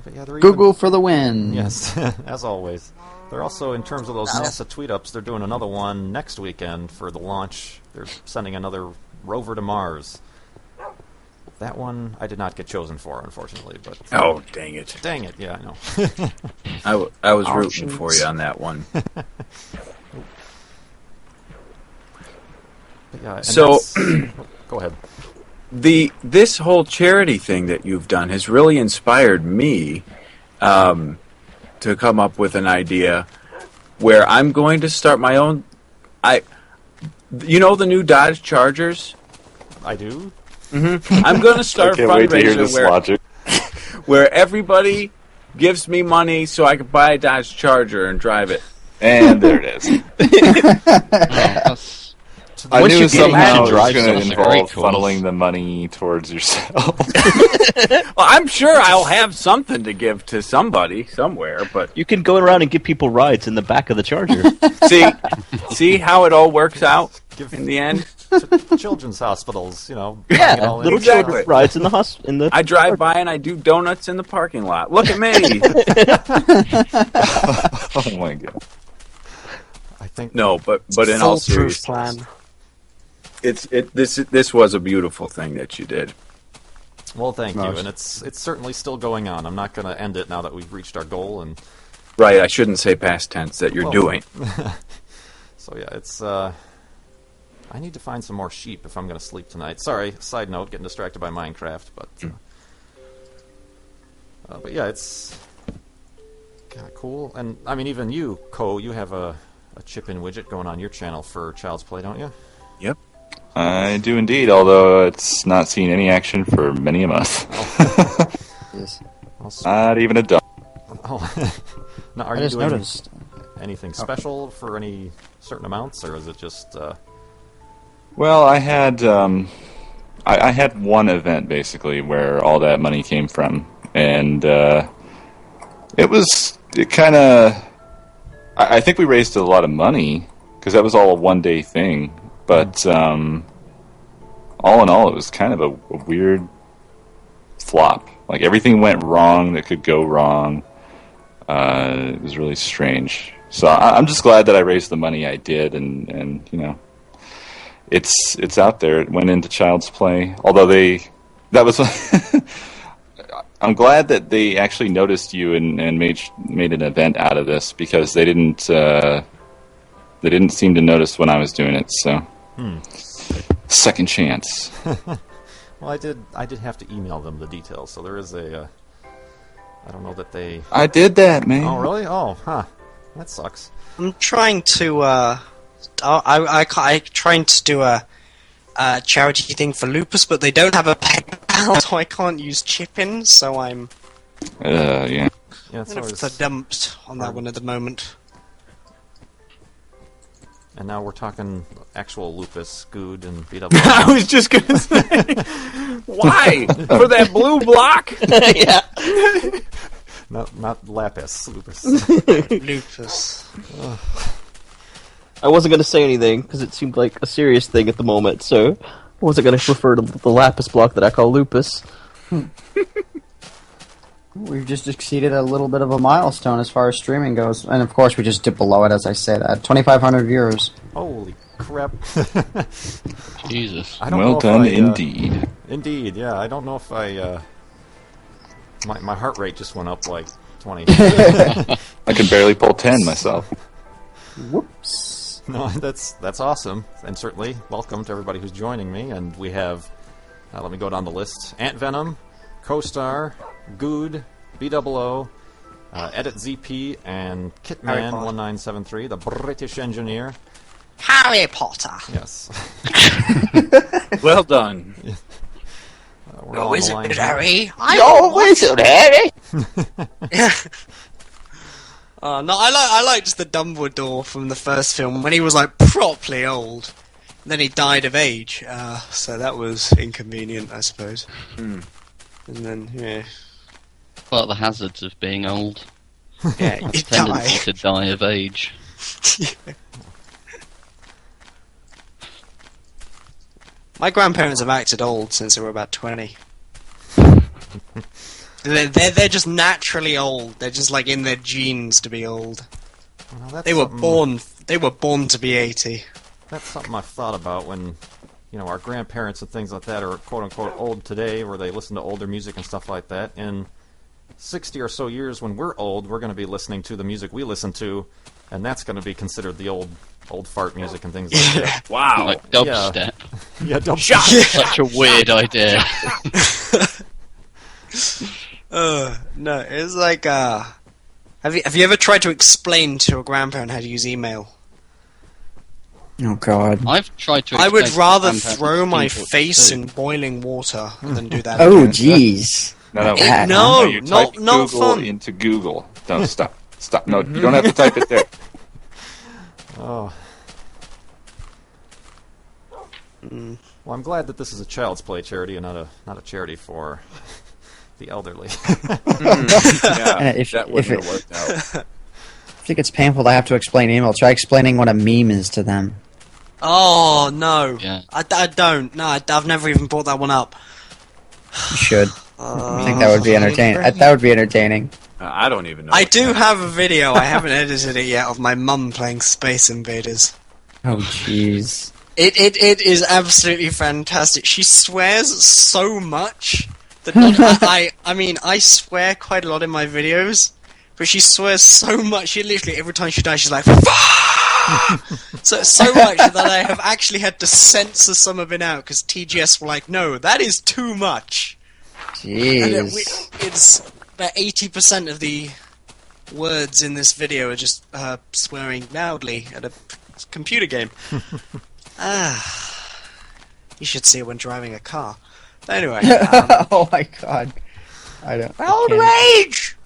But yeah, Google for the win. Yes, as always. They're also, in terms of those NASA tweet-ups, they're doing another one next weekend for the launch. They're sending another rover to Mars. That one I did not get chosen for, unfortunately. But Oh, dang it. dang it, yeah, I know. I was rooting for you on that one. But yeah, and So- go ahead. This whole charity thing that you've done has really inspired me to come up with an idea where I'm going to start my own. You know the new Dodge Chargers? I do. I'm going to start a Can't wait to hear fundraiser this logic. where everybody gives me money so I can buy a Dodge Charger and drive it. And there it is. I Once knew you get somehow to it was drive going to something very involve cool. funneling the money towards yourself. Well, I'm sure I'll have something to give to somebody somewhere, but You can go around and give people rides in the back of the Charger. see how it all works out in the end? To children's hospitals, bring it Yeah, all in. little Exactly. children rides in the in the. I drive by and I do donuts in the parking lot. Look at me. Oh my god. I think No, but in all Foolproof seriousness, plan. this was a beautiful thing that you did. Well, thank you, and it's certainly still going on. I'm not going to end it now that we've reached our goal, and Right, I shouldn't say past tense that you're Well, doing. so yeah, it's. I need to find some more sheep if I'm going to sleep tonight. Sorry, side note, getting distracted by Minecraft, but yeah, it's kind of cool. And I mean, even you, Ko, you have a chip-in widget going on your channel for Child's Play, don't you? Yep. I do indeed, although it's not seen any action for many a month. Yes. Not even a dog. Oh. Now, are I you just doing noticed. anything special for any certain amounts, or is it just? Well, I had I had one event basically where all that money came from, and it kind of. I think we raised a lot of money because that was all a one-day thing, but all in all, it was kind of a weird flop. Like everything went wrong that could go wrong. It was really strange. So I'm just glad that I raised the money I did, and it's out there. It went into Child's Play. Although that was I'm glad that they actually noticed you and made an event out of this, because they didn't seem to notice when I was doing it. So Second chance. Well, I did have to email them the details, so there is a. I don't know that they. I did that, man. Oh, really? Oh, huh. That sucks. I'm trying to. I trying to do a charity thing for lupus, but they don't have a PayPal, so I can't use chip-in. So I'm. Yeah. Yeah, it's Kind always. of dumped on that one at the moment. And now we're talking actual lupus, good, and BW. I was just gonna say, why for that blue block? Yeah. Not lapis, lupus. Lupus. I wasn't going to say anything because it seemed like a serious thing at the moment, so I wasn't going to refer to the lapis block that I call lupus. We've just exceeded a little bit of a milestone as far as streaming goes. And of course, we just dip below it, as I say that. 2,500 viewers. Holy crap. Jesus. I don't Well know if done, I, indeed. Indeed, yeah. I don't know if I. My heart rate just went up like 20. I can barely pull 10 myself. Whoops. No, that's awesome, and certainly welcome to everybody who's joining me. And we have, let me go down the list: Ant Venom, Co-Star, Good, BOO, Edit ZP, and Kitman1973, the British engineer. Harry Potter. Yes. Well done. We're all on the line here. Harry. Wizard, Harry! No, I liked the Dumbledore from the first film when he was like properly old. And then he died of age, so that was inconvenient, I suppose. And then, yeah, Part of the hazards of being old. yeah, he Tendency died. to die of age. My grandparents have acted old since they were about 20. They're just naturally old. They're just like in their genes to be old. Well, that's They were something- born to be 80. That's something I've thought about when, our grandparents and things like that are quote-unquote old today, where they listen to older music and stuff like that. In 60 or so years, when we're old, we're going to be listening to the music we listen to, and that's going to be considered the old fart music and things like that. Wow. Like dubstep. Yeah, dubstep. Such a weird idea. No, it's like, have you ever tried to explain to a grandparent how to use email? Oh, God. I've tried to. I would explain to rather grandparents throw my keyboard face too. in boiling water than do that. Oh, jeez. No. Yeah. No, you not type Google fun. into Google. No, stop. No, you don't have to type it there. Oh. Well, I'm glad that this is a child's play charity and not a charity for the elderly. Yeah, And if that wouldn't it- have worked out. I think it's painful to have to explain email. Try explaining what a meme is to them. Oh, no. Yeah. I don't. No, I've never even brought that one up. You should. I think that would be entertaining. That would be entertaining. I don't even know. I what do that have a video, I haven't edited it yet, of my mum playing Space Invaders. Oh, jeez. It is absolutely fantastic. She swears so much that I swear quite a lot in my videos, but she swears so much. She literally every time she dies, she's like, so much that I have actually had to censor some of it out because TGS were like, no, that is too much. And Jeez. it's about 80% of the words in this video are just swearing loudly at a computer game. You should see it when driving a car. Anyway, Oh, my God. I don't. road I can't. rage.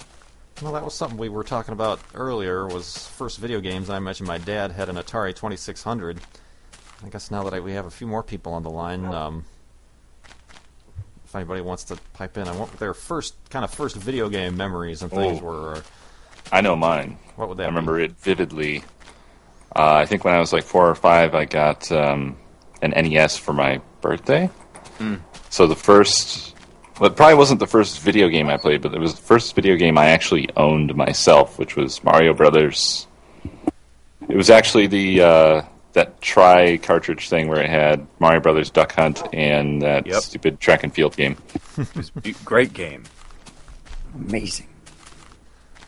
Well, that was something we were talking about earlier, was first video games. I mentioned my dad had an Atari 2600. I guess now that we have a few more people on the line, if anybody wants to pipe in, I want their first video game memories and things were. I know mine. What would that I remember it vividly. I think when I was like 4 or 5, I got an NES for my birthday. So the first... Well, it probably wasn't the first video game I played, but it was the first video game I actually owned myself, which was Mario Brothers. It was actually the that tri-cartridge thing where it had Mario Brothers Duck Hunt and that stupid track and field game. Great game. Amazing.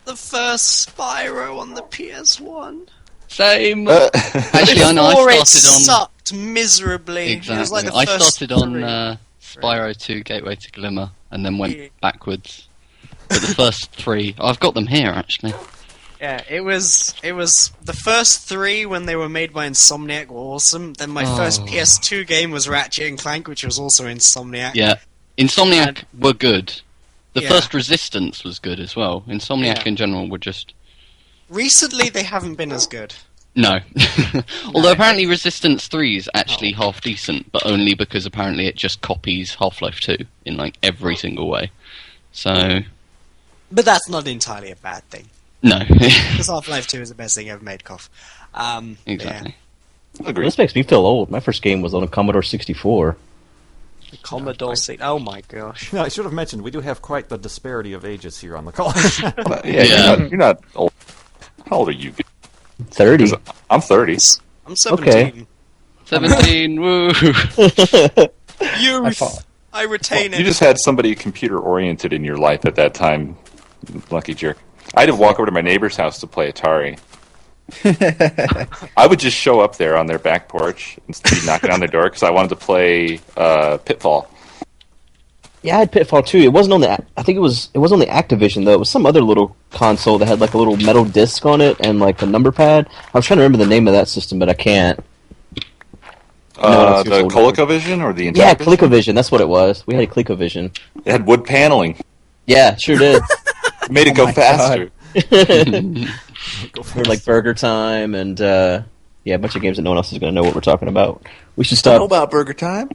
The first Spyro on the PS1. Same. Actually, I know I Before it started on. sucked lagged miserably. Exactly. It was like the I first started on three. Spyro 2 Gateway to Glimmer and then went backwards. But the first 3, I've got them here actually. Yeah, it was the first 3 when they were made by Insomniac were awesome. Then my first PS2 game was Ratchet and Clank, which was also Insomniac. Yeah, Insomniac were good. The Yeah. first Resistance was good as well. Insomniac in general were just... Recently, they haven't been as good. No. Although apparently Resistance 3 is actually half decent, but only because apparently it just copies Half-Life 2 in like every single way. So... But that's not entirely a bad thing. No. Because Half-Life 2 is the best thing ever made, Cough. Exactly. Well, this makes me feel old. My first game was on a Commodore 64. The Commodore Oh my gosh. Yeah, I should have mentioned, we do have quite the disparity of ages here on the call. Yeah. You're not old. How old are you? 30. 'Cause I'm 30. I'm 17. 17, woo! Youth! I retain You it. just had somebody computer-oriented in your life at that time, lucky jerk. I had to walk over to my neighbor's house to play Atari. I would just show up there on their back porch and be knocking on their door because I wanted to play Pitfall. Yeah, I had Pitfall too. It wasn't on the. I think it was on the Activision though. It was some other little console that had like a little metal disc on it and like a number pad. I was trying to remember the name of that system, but I can't. The ColecoVision or the Intellivision? Yeah, ColecoVision. That's what it was. We had a ColecoVision. It had wood paneling. Yeah, sure did. It made it go faster. For like Burger Time and yeah, a bunch of games that no one else is going to know what we're talking about. We should Know stop. about Burger Time?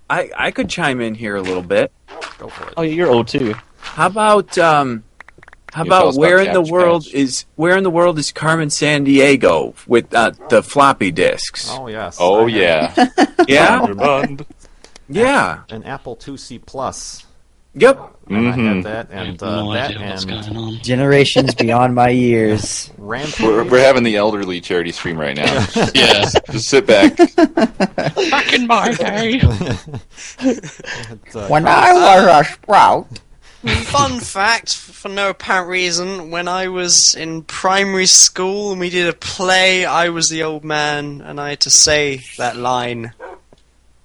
I could chime in here a little bit. Go for it. Oh, yeah, you're old too. How about tell us where about in the Cabbage world Patch. is Carmen San Diego with the floppy disks? Oh, yes. Oh, I had yeah. Yeah, yeah. An Apple IIc Plus. Yep. And I Mhm. had that, and no that, idea what's going and on. Generations beyond my years. Rampage. We're having the elderly charity stream right now. Yeah. Just sit back. Back in my day. When I was a sprout. Fun fact, for no apparent reason, when I was in primary school and we did a play, I was the old man and I had to say that line.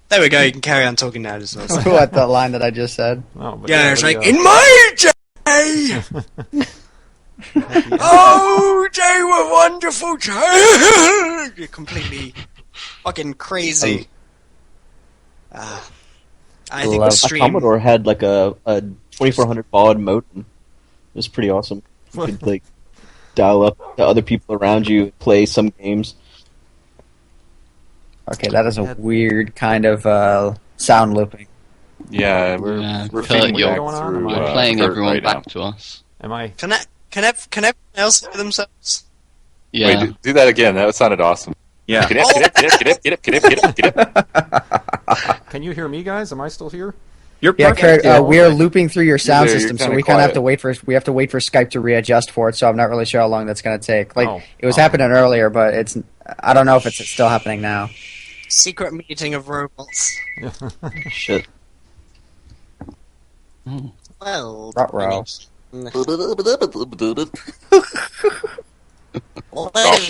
There we go, you can carry on talking now. Just What, the line that I just said? Oh, but yeah, it's we, like, in my day! Oh, they were wonderful times! You're completely fucking crazy. I think the Love- A stream... Commodore had like a 2400 baud modem. It was pretty awesome. You could like dial up to other people around you, play some games. Okay, that is a weird kind of sound looping. Yeah, Yeah, we're Kurt, feeding you're- back going on? through, You're playing Kurt everyone right back now. to us. Am I? Can everyone else hear themselves? Yeah. Wait, do that again. That sounded awesome. Yeah. Get up, get up. Can you hear me, guys? Am I still here? You're Yeah, perfect. Kurt, we are looping through your sound there, you're system, so kinda we kind of have quiet. to wait for Skype to readjust for it. So I'm not really sure how long that's going to take. Like it was Oh. happening earlier, but I don't know if it's still happening now. Secret meeting of robots. Shit. Well, Ruh-roh.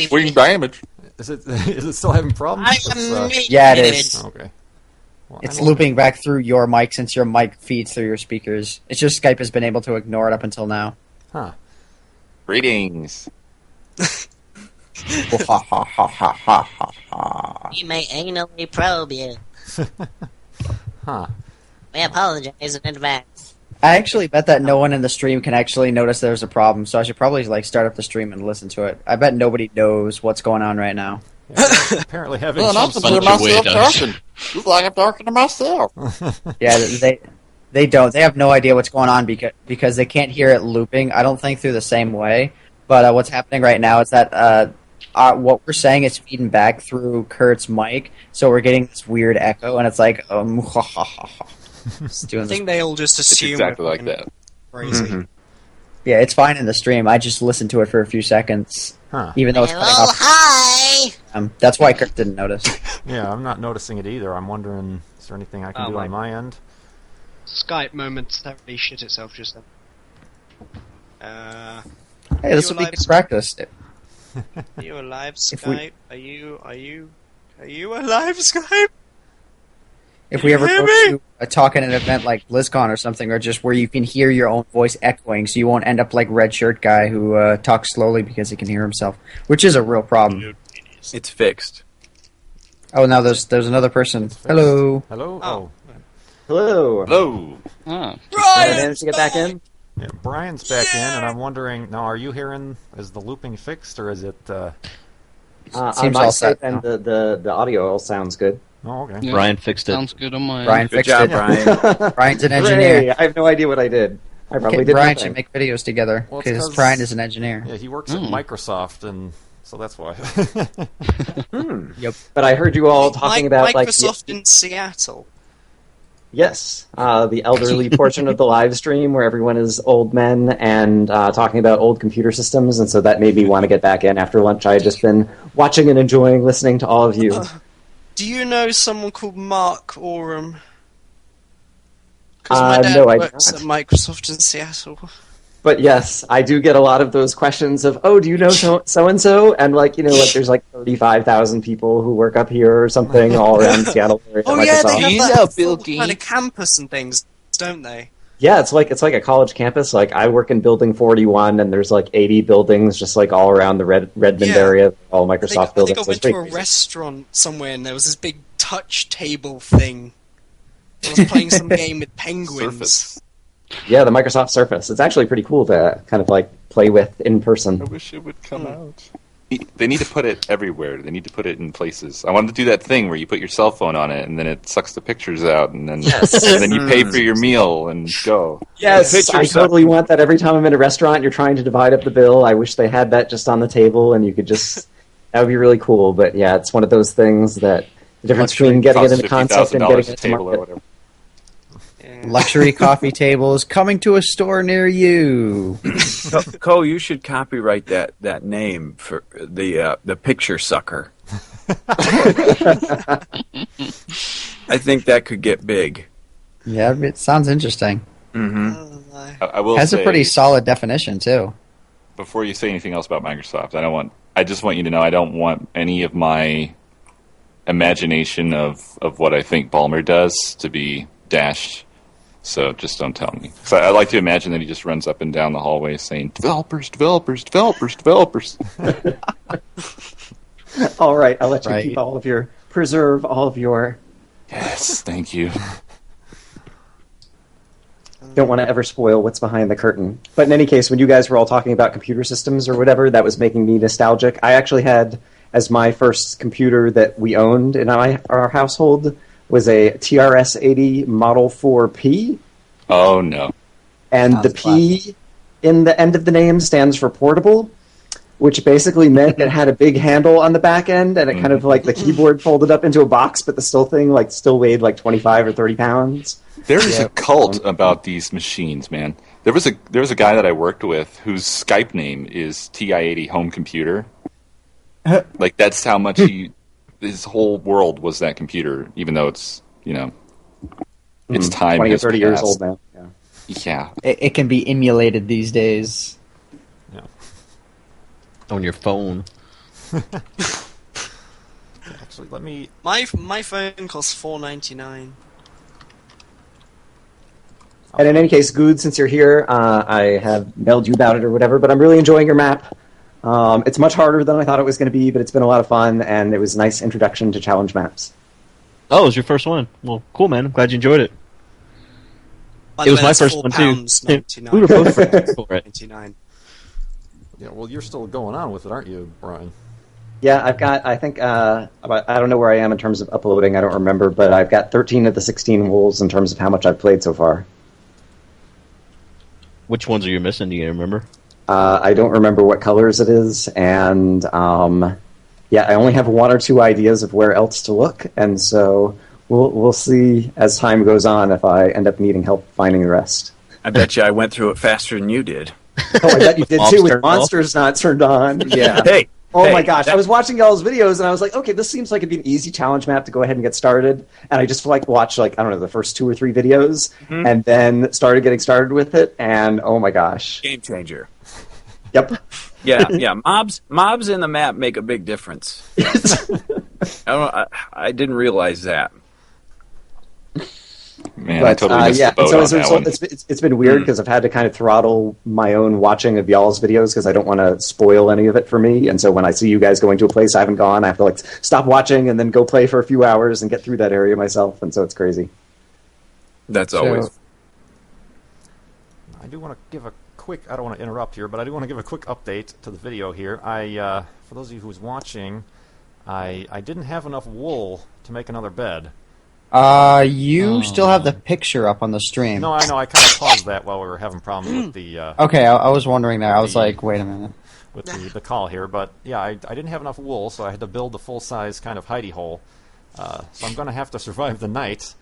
Swing damage. Is it still having problems? Yeah, it is. Okay. Well, It's I'm- looping back through your mic since your mic feeds through your speakers. It's just Skype has been able to ignore it up until now. Huh. Greetings. Ha ha ha ha ha ha ha. We may anally probe you. Huh. We apologize in advance. I actually bet that no one in the stream can actually notice there's a problem, so I should probably start up the stream and listen to it. I bet nobody knows what's going on right now. Yeah, apparently having Well, some not to hear myself talking. It's like I'm talking to myself. Yeah, they don't. They have no idea what's going on because they can't hear it looping. I don't think through the same way. But what's happening right now is that what we're saying is feeding back through Kurt's mic, so we're getting this weird echo, and it's like it's doing I this. think they all just It's assume exactly we're like fucking that. Crazy. Mm-hmm. Yeah, it's fine in the stream. I just listened to it for a few seconds, Huh. even though it's cutting Hello, off. hi! That's why Kurt didn't notice. Yeah, I'm not noticing it either. I'm wondering, is there anything I can Oh, do my- on my end? Skype momentarily shit itself just then. Hey, this You will be alive? good practice. Are you a live If we- Skype? Are you a live Skype? If we ever Hear go me? to a talk at an event like BlizzCon or something, or just where you can hear your own voice echoing, so you won't end up like Red Shirt guy who talks slowly because he can hear himself, which is a real problem. It's fixed. Oh, now there's another person. Hello. Hello? Oh. Hello. Hello. Ah. I managed to get back in. Yeah, Brian's back in, and I'm wondering, now are you hearing, is the looping fixed, or is it, On Seems my all set side, and now. the audio all sounds good. oh, okay. Yeah. Brian fixed it. Sounds good on my Brian Good fixed job, it. Brian. Brian's an Hooray! engineer. I have no idea what I did. I probably Okay, did Brian nothing. should make videos together Well, it's because 'cause- Brian is an engineer. Yeah, he works at Microsoft, and so that's why. Yep. But I heard you all talking about Microsoft in Seattle. Yes, the elderly portion of the live stream where everyone is old men and talking about old computer systems, and so that made me want to get back in after lunch. I had just been watching and enjoying listening to all of you. Do you know someone called Mark Oram? Because my dad no, I do works not. at Microsoft in Seattle. But yes, I do get a lot of those questions of, oh, do you know so and so? And like, there's like 35,000 people who work up here or something all around Seattle area. Oh at yeah, Microsoft. they have Ease that up, Bill full kind of Gates. campus and things, don't they? Yeah, it's like a college campus. Like I work in Building 41, and there's like 80 buildings just like all around the Redmond Yeah. area, all I Microsoft think I buildings. So went it's to pretty a crazy. restaurant somewhere and there was this big touch table thing. I was playing some game with penguins. Surface. Yeah, the Microsoft Surface. It's actually pretty cool to kind of like play with in person. I wish it would come out. They need to put it everywhere. They need to put it in places. I wanted to do that thing where you put your cell phone on it and then it sucks the pictures out, and then and then you pay for your meal and go. Yes, Picture I suck. totally want that every time I'm in a restaurant. You're trying to divide up the bill. I wish they had that just on the table, and you could just. That would be really cool. But yeah, it's one of those things that the difference between getting it Costs in the concept and $50,000 getting a it to table or market. whatever. Yeah. Luxury coffee tables coming to a store near you. Cole, you should copyright that name for the picture sucker. I think that could get big. Yeah, it sounds interesting. Mm-hmm. Oh, my. I will Has say, a pretty solid definition too. before you say anything else about Microsoft, I just want you to know I don't want any of my imagination of what I think Ballmer does to be dashed. So just don't tell me. So I like to imagine that he just runs up and down the hallway saying, "Developers, developers, developers, developers." All right, I'll let you Right. keep preserve all of your. Yes, thank you. Don't want to ever spoil what's behind the curtain. But in any case, when you guys were all talking about computer systems or whatever, that was making me nostalgic. I actually had, as my first computer that we owned in our household, was a TRS-80 Model 4P. Oh no. And the P in the end of the name stands for portable, which basically meant it had a big handle on the back end, and it kind of like the keyboard folded up into a box, but the thing still weighed like 25 or 30 pounds. There is a cult about these machines, man. There was a guy that I worked with whose Skype name is TI-80 Home Computer. Like that's how much his whole world was that computer, even though it's its time 20 or has 30 years passed. old now. Yeah. Yeah. It can be emulated these days. On your phone. Actually, let me... My phone costs $4.99. And in any case, Good, since you're here, I have mailed you about it or whatever, but I'm really enjoying your map. It's much harder than I thought it was going to be, but it's been a lot of fun, and it was a nice introduction to challenge maps. Oh, it was your first one. Well, cool, man. I'm glad you enjoyed it. By It the was way, my that's first one, too. £4.99. We were both friends for it. $99. Yeah, well, you're still going on with it, aren't you, Brian? Yeah, I've got, I think, I don't know where I am in terms of uploading, I don't remember, but I've got 13 of the 16 holes in terms of how much I've played so far. Which ones are you missing? Do you remember? I don't remember what colors it is, and yeah, I only have one or two ideas of where else to look, and so we'll see as time goes on if I end up needing help finding the rest. I bet you I went through it faster than you did. Oh, I bet you did too, with monsters not turned on. Yeah. Hey. Oh hey, my gosh, I was watching y'all's videos and I was like, okay, this seems like it'd be an easy challenge map to go ahead and get started. And I just watched I don't know, the first 2 or 3 videos, and then started getting started with it, and oh my gosh. Game changer. Yep. Yeah. Mobs in the map make a big difference. I didn't realize that. Man, I totally missed the boat so on as a that result, one. it's been weird because I've had to kind of throttle my own watching of y'all's videos because I don't want to spoil any of it for me. And so when I see you guys going to a place I haven't gone, I have to like stop watching and then go play for a few hours and get through that area myself. And so it's crazy. That's always. I do want to give a quick. I don't want to interrupt here, but I do want to give a quick update to the video here. For those of you who's watching, I didn't have enough wool to make another bed. You still have the picture up on the stream. No, I know. I kind of paused that while we were having problems with the. Okay, I was wondering there. I was like, wait a minute. With the call here, but yeah, I didn't have enough wool, so I had to build a full-size kind of hidey hole. So I'm going to have to survive the night.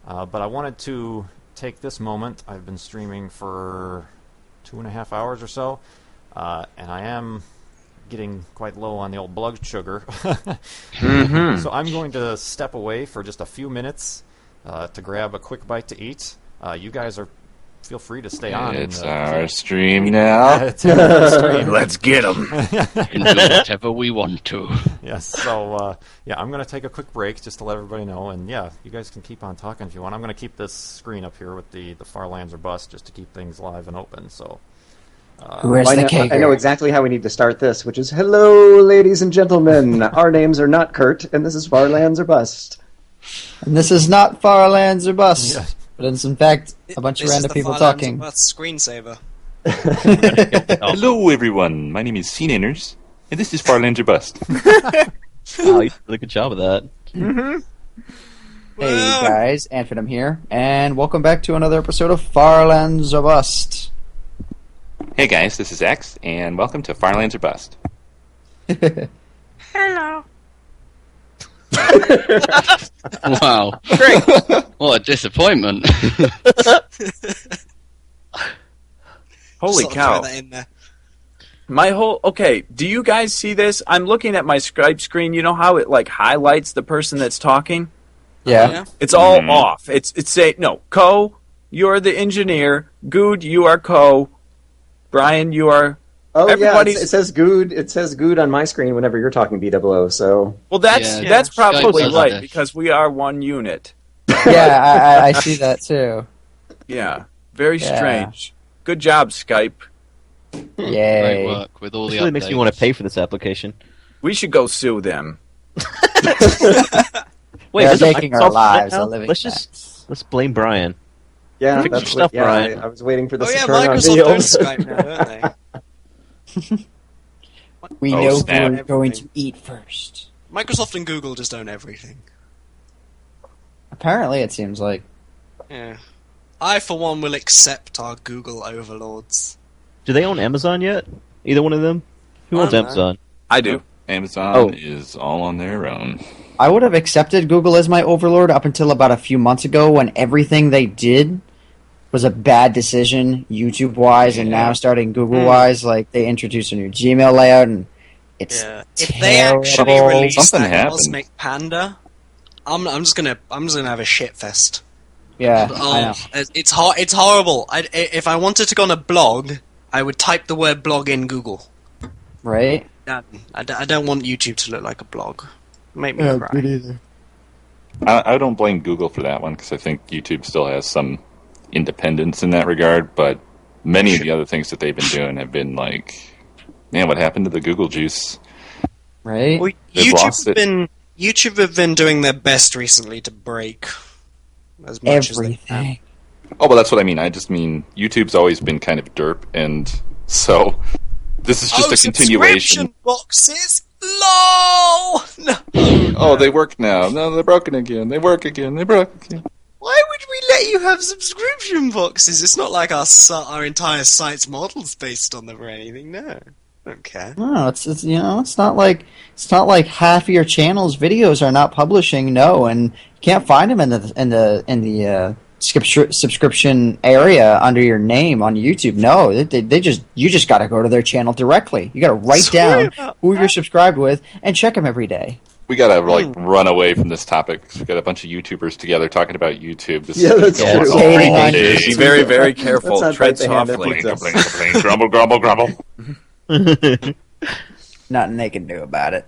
But I wanted to take this moment. I've been streaming for 2.5 hours or so, and I am getting quite low on the old blood sugar. So I'm going to step away for just a few minutes to grab a quick bite to eat. You guys feel free to stay on. It's our stream now. It's our stream. Let's get them. We can do whatever we want to. Yes, so I'm going to take a quick break just to let everybody know, and yeah, you guys can keep on talking if you want. I'm going to keep this screen up here with the Farlands or Bust just to keep things live and open. So. Where's the cake? I know exactly how we need to start this, which is, hello, ladies and gentlemen. Our names are not Kurt, and this is Farlands or Bust. And this is not Farlands or Bust, but it's in fact a bunch of This is random the people Farlands talking. or Bust screensaver. Hello, everyone. My name is CNanners, and this is Farlands or Bust. Wow, you did a really good job of that. Hey guys, Anfidum here, and welcome back to another episode of Farlands or Bust. Hey, guys, this is X, and welcome to Farlands or Bust. Hello. Wow. Great. What a disappointment. Holy Sort of cow. throw that in there. Okay, do you guys see this? I'm looking at my Skype screen. You know how it like highlights the person that's talking? Yeah. It's all off. It's say no, Co, you're the engineer. Good, you are Co. Brian, you are. Oh Everybody's... yeah, it says good. It says good on my screen whenever you're talking BOO. So Well, that's Yeah. probably Skype right does because we are one unit. Yeah, I see that too. Yeah, very Yeah. strange. Good job, Skype. Great Yay. work with all This the really makes me updates. want to pay for this application. We should go sue them. Wait, They're is it making our Microsoft lives now? a living Let's blame Brian. yeah, Fix that's your stuff, what, Brian. I was waiting for this Oh to yeah, turn on Microsoft video. owns Skype now, don't they? We Oh, know snap. we're going to eat first. Microsoft and Google just own everything. Apparently, it seems like. Yeah. I, for one, will accept our Google overlords. Do they own Amazon yet? Either one of them? Who I owns don't know. Amazon? I do. Amazon Oh. is all on their own. I would have accepted Google as my overlord up until about a few months ago when everything they did was a bad decision YouTube-wise, and now starting Google-wise, like they introduced a new Gmail layout, and it's If they actually terrible. release Something that happened. Cosmic Panda, I'm just gonna have a shit fest. Yeah, Oh, I know. it's horrible. If I wanted to go on a blog, I would type the word blog in Google. Right? I don't want YouTube to look like a blog. Make me cry. either. I don't blame Google for that one because I think YouTube still has some independence in that regard, but many of the other things that they've been doing have been like, man, what happened to the Google juice? Right? Well, They've lost it. YouTube have been doing their best recently to break as much as they can. Everything. Oh, well, that's what I mean. I just mean YouTube's always been kind of derp, and so this is just a continuation. Subscription boxes. LOL. No. Oh, they work now. No, they're broken again. They work again. They broke again. Why would we let you have subscription boxes? It's not like our entire site's model's based on them or anything. No, I don't care. No, it's it's not like half of your channel's videos are not publishing. No, and you can't find them in the subscription area under your name on YouTube. No, you just got to go to their channel directly. You got to write down who you're subscribed with and check them every day. We gotta run away from this topic. We got a bunch of YouTubers together talking about YouTube. This Yeah, that's going true. on Hating all on day. Be very, very careful. Let's not Tread bite the hand that softly. feeds us. Complain, grumble, grumble, grumble. Nothing they can do about it.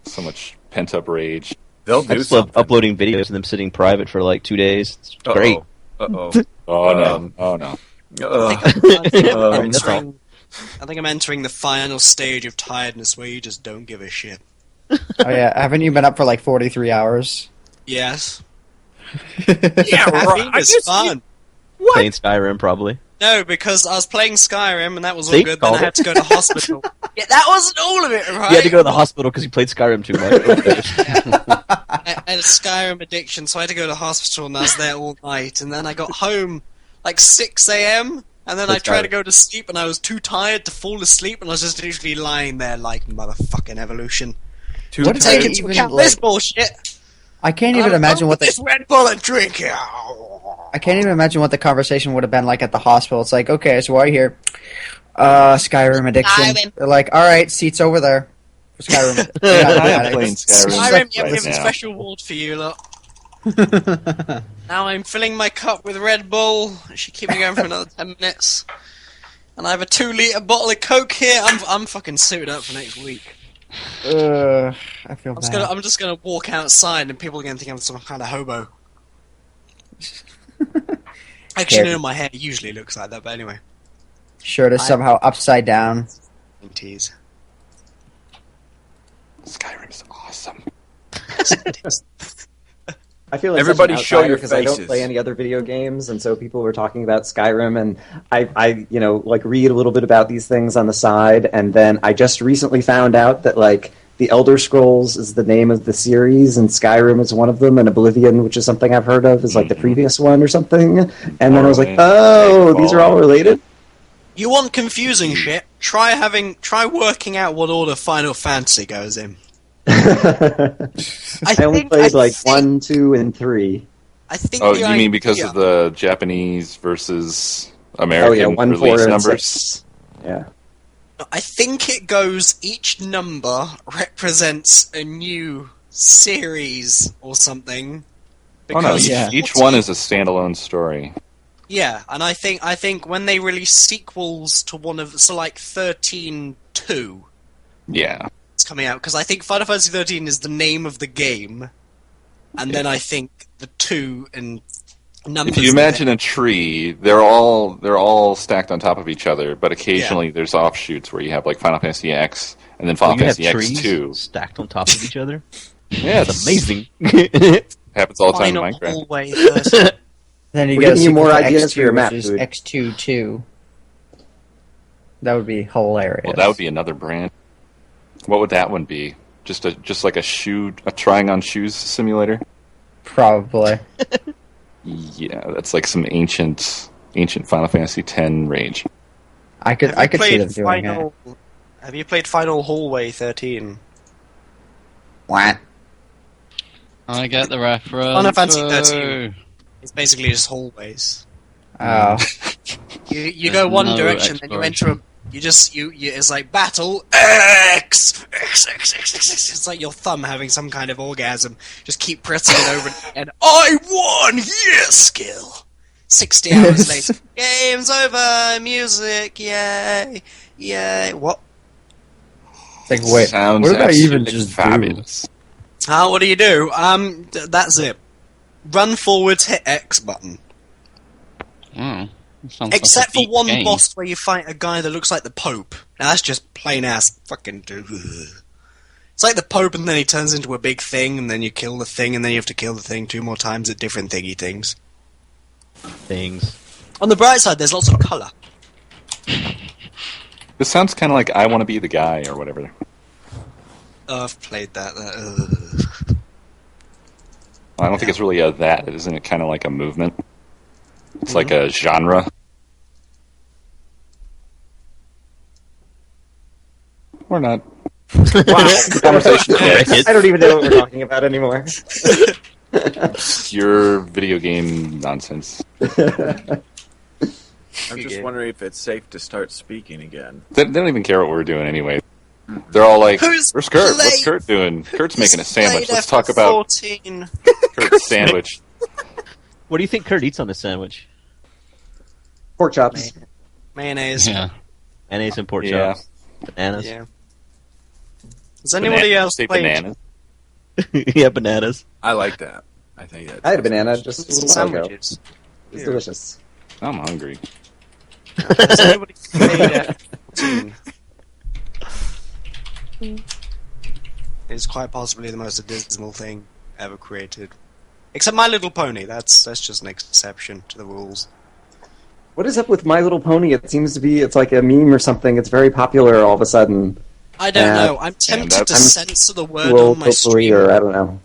So much pent up rage. They'll I do just love something. uploading videos and them sitting private for like 2 days. It's great. Uh-oh. Oh no! Oh no! I think I'm entering the final stage of tiredness where you just don't give a shit. Oh yeah, haven't you been up for like 43 hours? Yes. Yeah, Caffeine is fun. Playing Skyrim, probably. No, because I was playing Skyrim and that was all See? good. Then I Called had to go to hospital. Yeah, that wasn't all of it, right? You had to go to the hospital because you played Skyrim too much. I had a Skyrim addiction, so I had to go to the hospital and I was there all night. And then I got home like 6 a.m. and then I tried to go to sleep and I was too tired to fall asleep and I was just literally lying there like motherfucking evolution. What did Take they into even, account like- this bullshit. I can't even imagine what this the Red Bull and drink it. I can't even imagine what the conversation would have been like at the hospital. It's like, okay, so why are you here? Skyrim addiction. Skyrim. They're like, all right, seats over there for Skyrim. I am playing Skyrim. Skyrim, yeah, we have a now. special ward for you, look. Now I'm filling my cup with Red Bull. It should keep me going for another 10 minutes. And I have a 2-litre bottle of Coke here. I'm fucking suited up for next week. I feel bad. I'm just gonna walk outside and people are gonna think I'm some kind of hobo. Actually, no, my hair usually looks like that, but anyway. Shirt is somehow upside down. Tease. Skyrim's awesome. I feel like Everybody such an show outsider your because I don't faces. play any other video games, and so people were talking about Skyrim, and I like read a little bit about these things on the side, and then I just recently found out that like the Elder Scrolls is the name of the series, and Skyrim is one of them, and Oblivion, which is something I've heard of, is like the previous one or something, and then I was like, oh, these are all related. You want confusing shit? Try working out what order Final Fantasy goes in. I only played like 1, 2, and 3. I think. Oh, the you mean because idea- of the Japanese versus Oh American yeah, 1, 4, release and numbers? 6. Yeah. I think it goes. Each number represents a new series or something. Oh no, Because each one is a standalone story. Yeah, and I think when they release sequels to one of like 13-2, Yeah. it's coming out because I think Final Fantasy 13 is the name of the game, and then I think the 2 and numbers. If you imagine a tree, they're all stacked on top of each other, but occasionally there's offshoots where you have like Final Fantasy X and then Final you have Fantasy trees X2. stacked on top of each other. Yeah, That's amazing. Happens all the time in Final Minecraft. hallway first. Then you We're get a giving you sequel more to ideas X2, for your map, which is dude. X22. That would be hilarious. Well, that would be another brand. What would that one be? Just like a trying on shoes simulator? Probably. Yeah, that's like some ancient Final Fantasy X range. I could see them doing it. Have you played Final Hallway 13? What? I get the reference. Final Fantasy Boo. 13. It's basically just hallways. Oh. You go one no direction, then you enter exploration. it's like battle X. It's like your thumb having some kind of orgasm. Just keep pressing it over and I won! Yes, skill. 60 hours later, game's over. Music, yay, yay. What? It's like, wait, Sounds what did I even absolutely just fabulous. What do you do? That's it. Run forwards, hit X button. Mm, sounds Except like a for deep one game. boss where you fight a guy that looks like the Pope. Now that's just plain ass fucking dude. It's like the Pope and then he turns into a big thing and then you kill the thing and then you have to kill the thing 2 more times at different thingy things. Things. On the bright side, there's lots of colour. This sounds kind of like I Want to Be the Guy or whatever. Oh, I've played that. I don't think it's really a that. Isn't it kind of like a movement? It's like a genre. Or not. Wow. Conversation. I don't even know what we're talking about anymore. Your video game nonsense. I'm just wondering if it's safe to start speaking again. They don't even care what we're doing anyway. They're all like, Who's "Where's Kurt? What's played- Kurt doing? Kurt's making a sandwich. Played Let's talk about F14. Kurt's sandwich." What do you think Kurt eats on this sandwich? Pork chops. Mayonnaise. Yeah. Mayonnaise and pork Yeah. chops. Bananas. Yeah. Has anybody else Say played bananas. Yeah, bananas. I like that. I think that. I had a banana just a little while ago. sandwiches? It's delicious. I'm hungry. Has anybody played F14? It's quite possibly the most abysmal thing ever created. Except My Little Pony, that's just an exception to the rules. What is up with My Little Pony? It seems to be, it's like a meme or something. It's very popular all of a sudden. I don't know. I'm tempted to I'm censor the word World on my potpourri, stream. or I don't know.